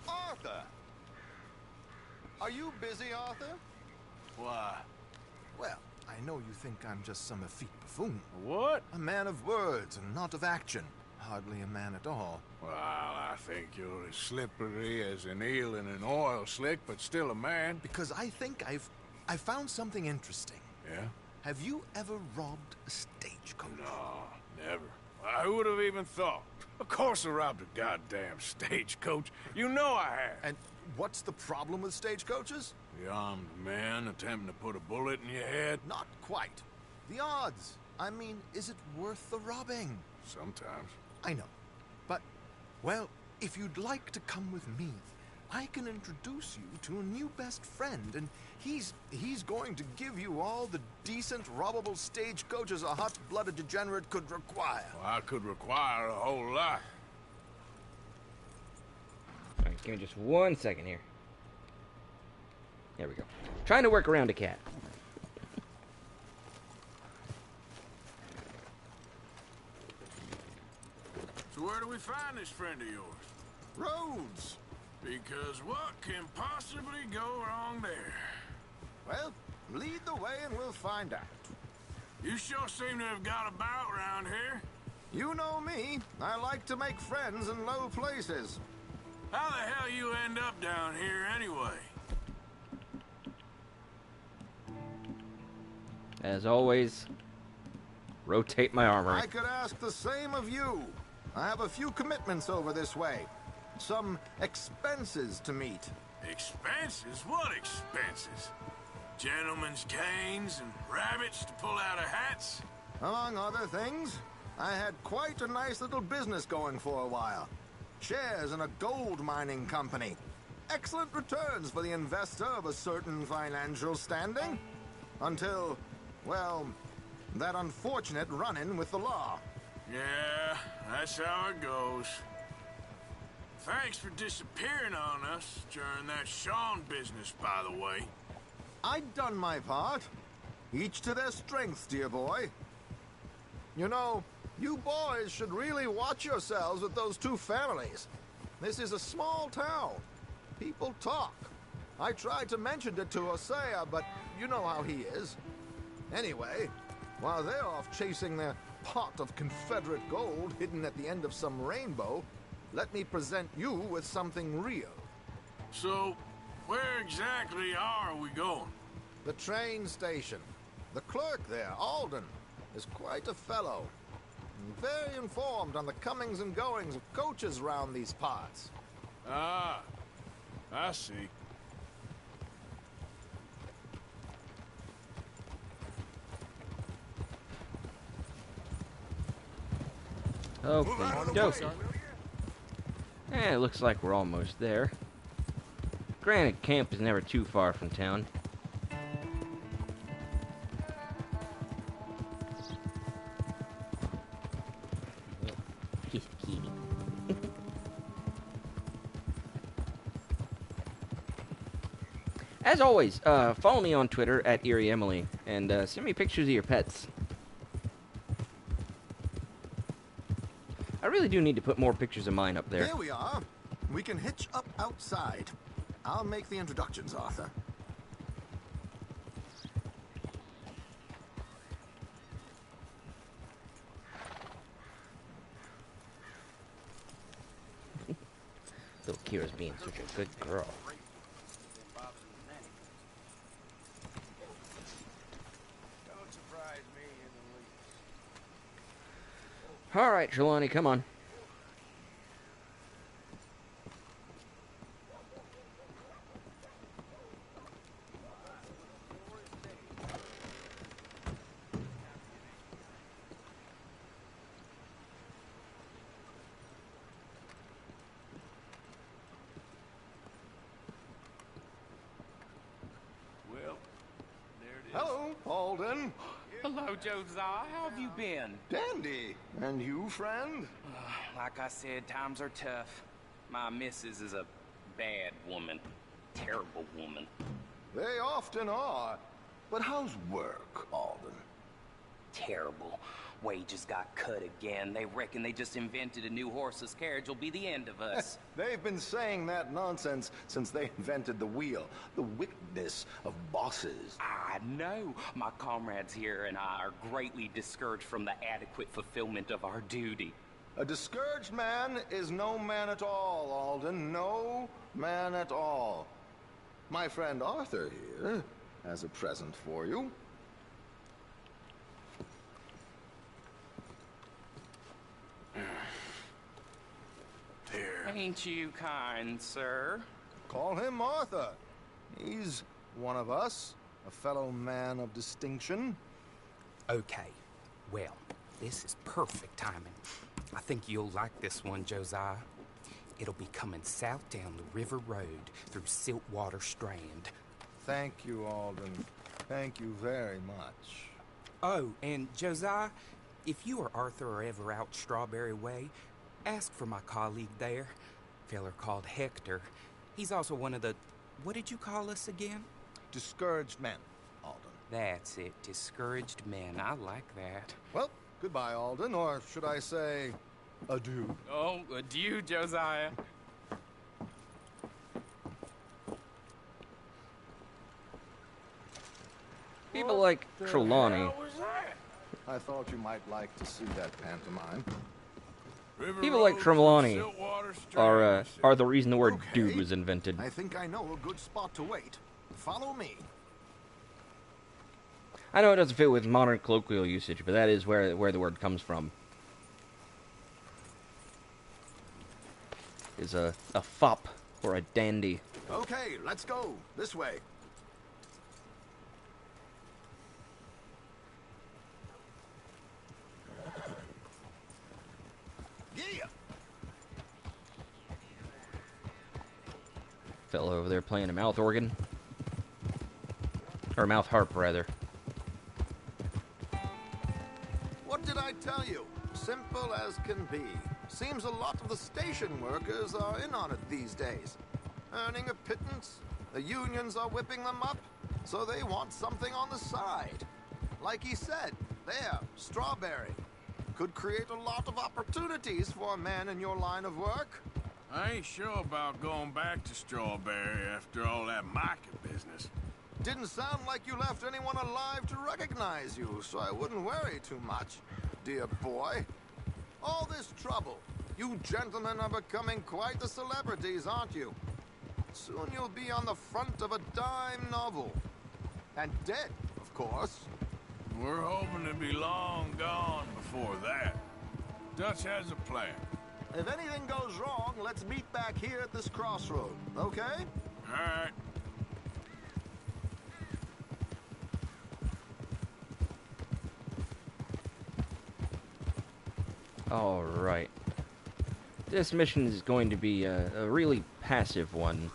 S14: Arthur! Are you busy, Arthur?
S4: Why?
S14: Well, I know you think I'm just some effete buffoon.
S4: What?
S14: A man of words and not of action. Hardly a man at all.
S4: Well, I think you're as slippery as an eel in an oil slick, but still a man.
S14: Because I think I found something interesting.
S4: Yeah?
S14: Have you ever robbed a stagecoach?
S4: No, never. I would have even thought. Of course I robbed a goddamn stagecoach. You know I have.
S14: And what's the problem with stagecoaches?
S4: The armed man attempting to put a bullet in your head?
S14: Not quite. The odds. I mean, is it worth the robbing?
S4: Sometimes.
S14: I know. But, well, if you'd like to come with me, I can introduce you to a new best friend, and he's going to give you all the decent, robbable stagecoaches a hot-blooded degenerate could require.
S4: Well, I could require a whole lot.
S3: Alright, give me just 1 second here. There we go. Trying to work around a cat.
S4: do we find this friend of yours?
S7: Roads.
S4: Because what can possibly go wrong there?
S7: Well, lead the way and we'll find out.
S4: You sure seem to have got about around here.
S7: You know me. I like to make friends in low places.
S4: How the hell you end up down here anyway?
S3: As always, rotate my armor.
S7: I could ask the same of you. I have a few commitments over this way. Some expenses to meet.
S4: Expenses? What expenses? Gentlemen's canes and rabbits to pull out of hats?
S7: Among other things, I had quite a nice little business going for a while. Shares in a gold mining company. Excellent returns for the investor of a certain financial standing. Until, well, that unfortunate run-in with the law.
S4: Yeah, that's how it goes. Thanks for disappearing on us during that Sean business, by the way.
S7: I'd done my part. Each to their strengths, dear boy. You know, you boys should really watch yourselves with those two families. This is a small town. People talk. I tried to mention it to Hosea, but you know how he is. Anyway, while they're off chasing their pot of Confederate gold hidden at the end of some rainbow, let me present you with something real.
S4: So, where exactly are we going?
S7: The train station. The clerk there, Alden, is quite a fellow. Very informed on the comings and goings of coaches round these parts.
S4: Ah, I see.
S3: Okay, dope. It looks like we're almost there. Granted, camp is never too far from town. As always, follow me on Twitter at Erie Emily, and send me pictures of your pets. I really do need to put more pictures of mine up there.
S7: Here we are. We can hitch up outside. I'll make the introductions, Arthur.
S3: Little Kira's being such a good girl. All right, Trelawney, come on.
S7: Hello, Alden.
S9: Hello, Josiah. How have you been?
S7: Dandy. And you, friend?
S9: Like I said, times are tough. My missus is a bad woman. Terrible woman.
S7: They often are. But how's work, Alden?
S9: Terrible. Wages got cut again. They reckon they just invented a new horseless carriage will be the end of us.
S7: They've been saying that nonsense since they invented the wheel. The wickedness of bosses.
S9: I know. My comrades here and I are greatly discouraged from the adequate fulfillment of our duty.
S7: A discouraged man is no man at all, Alden. No man at all. My friend Arthur here has a present for you.
S9: Ain't you kind, sir?
S7: Call him Arthur. He's one of us, a fellow man of distinction.
S9: Okay, well, this is perfect timing. I think you'll like this one, Josiah. It'll be coming south down the River Road through Siltwater Strand.
S7: Thank you, Alden. Thank you very much.
S9: Oh, and Josiah, if you or Arthur are ever out Strawberry Way, ask for my colleague there, feller called Hector. He's also one of the, what did you call us again?
S7: Discouraged men, Alden.
S9: That's it, discouraged men. I like that.
S7: Well, goodbye, Alden, or should I say, Adieu.
S20: Oh, adieu, Josiah.
S3: People like Trelawney.
S7: I thought you might like to see that pantomime.
S3: People like Trelawney are the reason the word dude was invented.
S7: I think I know a good spot to wait. Follow me.
S3: I know it doesn't fit with modern colloquial usage, but that is where the word comes from. Is a fop or a dandy.
S7: Okay, let's go. This way. Yeah.
S3: Fellow over there playing a mouth organ. Or a mouth harp, rather.
S7: What did I tell you? Simple as can be. Seems a lot of the station workers are in on it these days. Earning a pittance, the unions are whipping them up, so they want something on the side. Like he said, there, Strawberry. Could create a lot of opportunities for a man in your line of work.
S4: I ain't sure about going back to Strawberry after all that Micah business.
S7: Didn't sound like you left anyone alive to recognize you, so I wouldn't worry too much, dear boy. All this trouble. You gentlemen are becoming quite the celebrities, aren't you? Soon you'll be on the front of a dime novel. And dead, of course.
S4: We're hoping to be long gone before that. Dutch has a plan.
S7: If anything goes wrong, let's meet back here at this crossroad, okay?
S4: All right.
S3: Alright. This mission is going to be a really passive one.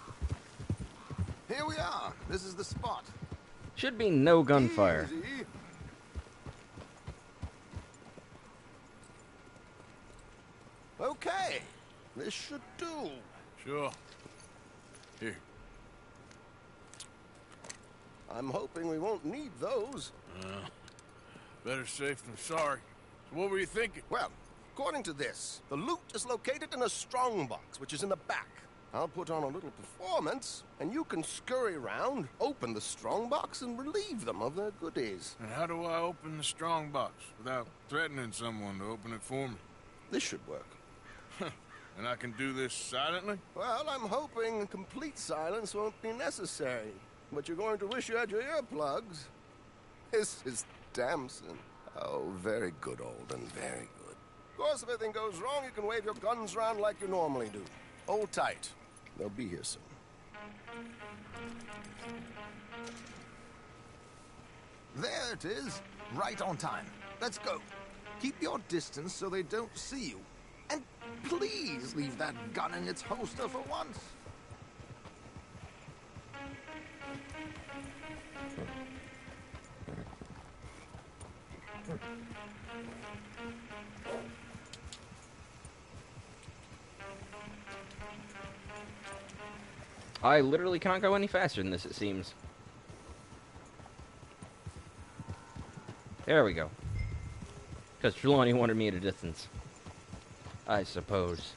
S7: Here we are. This is the spot.
S3: Should be no gunfire.
S7: Easy. Okay. This should do.
S4: Sure. Here.
S7: I'm hoping we won't need those.
S4: Better safe than sorry. So what were you thinking?
S7: Well, according to this, the loot is located in a strongbox, which is in the back. I'll put on a little performance, and you can scurry around, open the strongbox, and relieve them of their goodies.
S4: And how do I open the strongbox without threatening someone to open it for me?
S7: This should work.
S4: And I can do this silently?
S7: Well, I'm hoping complete silence won't be necessary. But you're going to wish you had your earplugs. This is Damson. Oh, very good, Alden, very good. Of course, if anything goes wrong, you can wave your guns around like you normally do. Hold tight. They'll be here soon. There it is. Right on time. Let's go. Keep your distance so they don't see you. And please leave that gun in its holster for once.
S3: I literally can't go any faster than this, it seems. There we go. Because Trelawney wanted me at a distance. I suppose.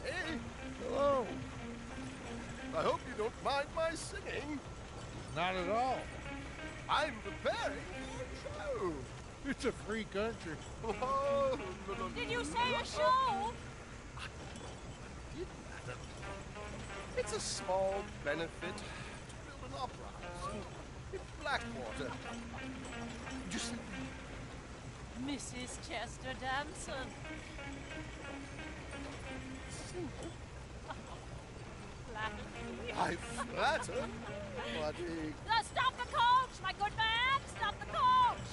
S7: Hey, hello. I hope you don't mind my singing.
S11: Not at all.
S7: I'm preparing for a show.
S11: It's a free country.
S7: Oh,
S12: Did you say a show?
S7: It's a small benefit to build an opera in Blackwater. Just
S12: Mrs. Chester Damson.
S7: I flatter, buddy.
S12: Stop the coach, my good man! Stop the coach!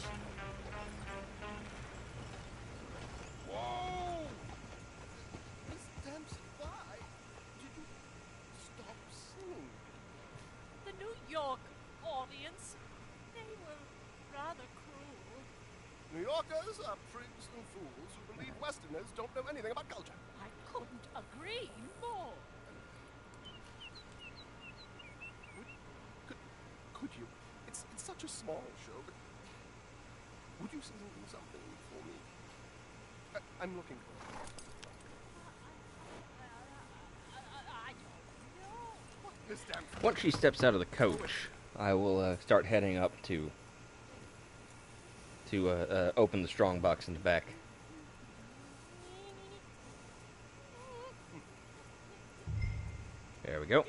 S7: Whoa! Miss Damson, why did you stop singing?
S12: The New York audience, they were rather cruel.
S7: New Yorkers are prigs and fools who believe Westerners don't know anything about culture.
S12: I couldn't agree more.
S7: such a small show, but would you do something for me? I'm looking for Miss Stamford.
S3: Once she steps out of the coach, I will start heading up to open the strong box in the back. There we go.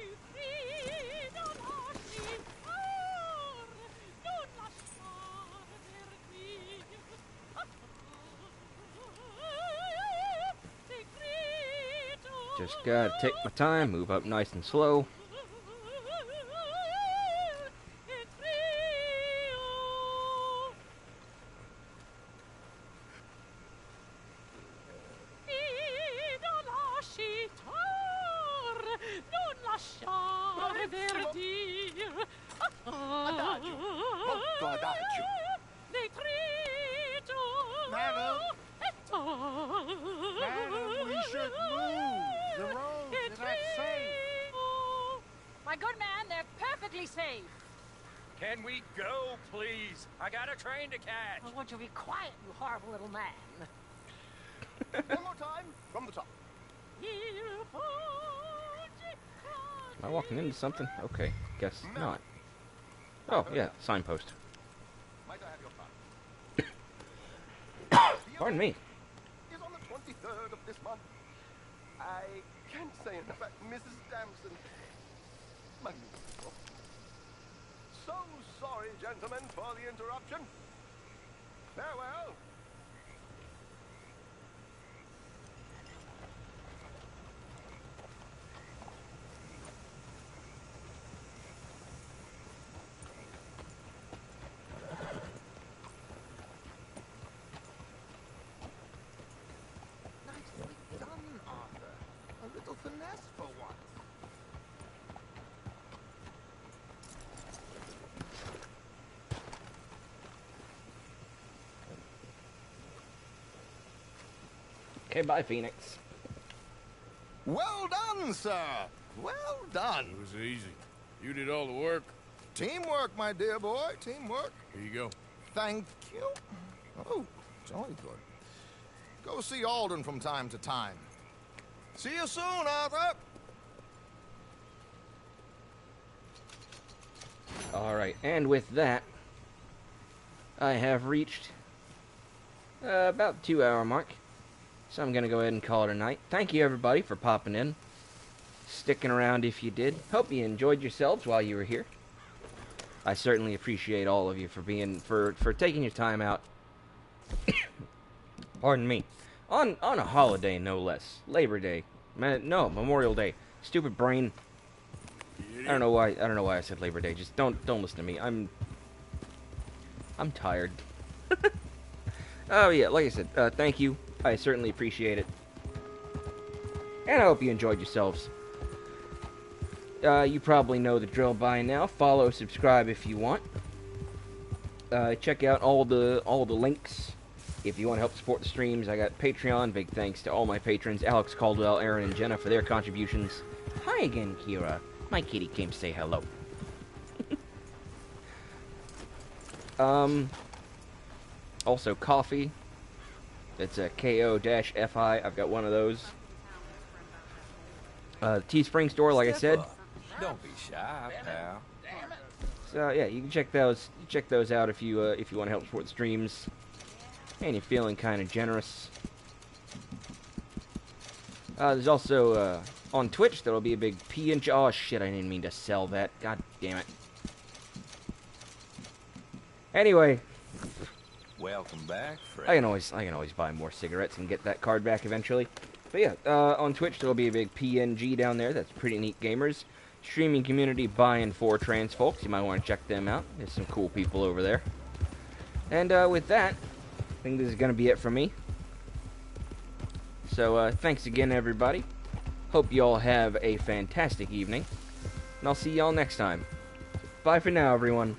S3: Just gotta take my time, move up nice and slow.
S12: Madam, we should move. The roads are not safe. My good man, they're perfectly safe.
S2: Can we go, please? I got a train to catch.
S12: Oh, won't you be quiet, you horrible little man?
S7: One more time, from the top.
S3: Am I walking into something? Okay, guess not. Oh, yeah, signpost.
S7: Might I have your card?
S3: Pardon me.
S7: Is on the 23rd of this month. I can't say enough about Mrs. Damson. Magnificent. So sorry, gentlemen, for the interruption. Farewell. Nicely done, Arthur. A little finesse for once.
S3: Okay, bye, Phoenix.
S7: Well done, sir. Well done.
S4: It was easy. You did all the work.
S7: Teamwork, my dear boy. Teamwork.
S4: Here you go.
S7: Thank you. Oh, jolly good. Go see Alden from time to time. See you soon, Arthur.
S3: Alright, and with that, I have reached about the 2-hour mark. So I'm going to go ahead and call it a night. Thank you, everybody, for popping in. Sticking around if you did. Hope you enjoyed yourselves while you were here. I certainly appreciate all of you for taking your time out. Pardon me. On a holiday, no less. Labor Day. No, Memorial Day. Stupid brain. I don't know why I said Labor Day. Just don't listen to me. I'm tired. Oh yeah, like I said, thank you. I certainly appreciate it. And I hope you enjoyed yourselves. You probably know the drill by now. Follow, subscribe if you want. Check out all the links if you want to help support the streams. I got Patreon. Big thanks to all my patrons, Alex, Caldwell, Aaron, and Jenna for their contributions. Hi again, Kira. My kitty came to say hello. Also coffee. It's a KO-FI. I've got one of those. Teespring store, like I said.
S6: Don't be shy, pal.
S3: So yeah, you can check those out if you want to help support the streams, and you're feeling kind of generous. There's also on Twitch there'll be a big P&J. Oh shit! I didn't mean to sell that. God damn it. Anyway.
S6: Welcome back, friend.
S3: I can always buy more cigarettes and get that card back eventually. But yeah, on Twitch there'll be a big PNG down there. That's Pretty Neat Gamers. Streaming community by and for trans folks. You might want to check them out. There's some cool people over there. And with that, I think this is going to be it for me. So thanks again, everybody. Hope you all have a fantastic evening. And I'll see y'all next time. Bye for now, everyone.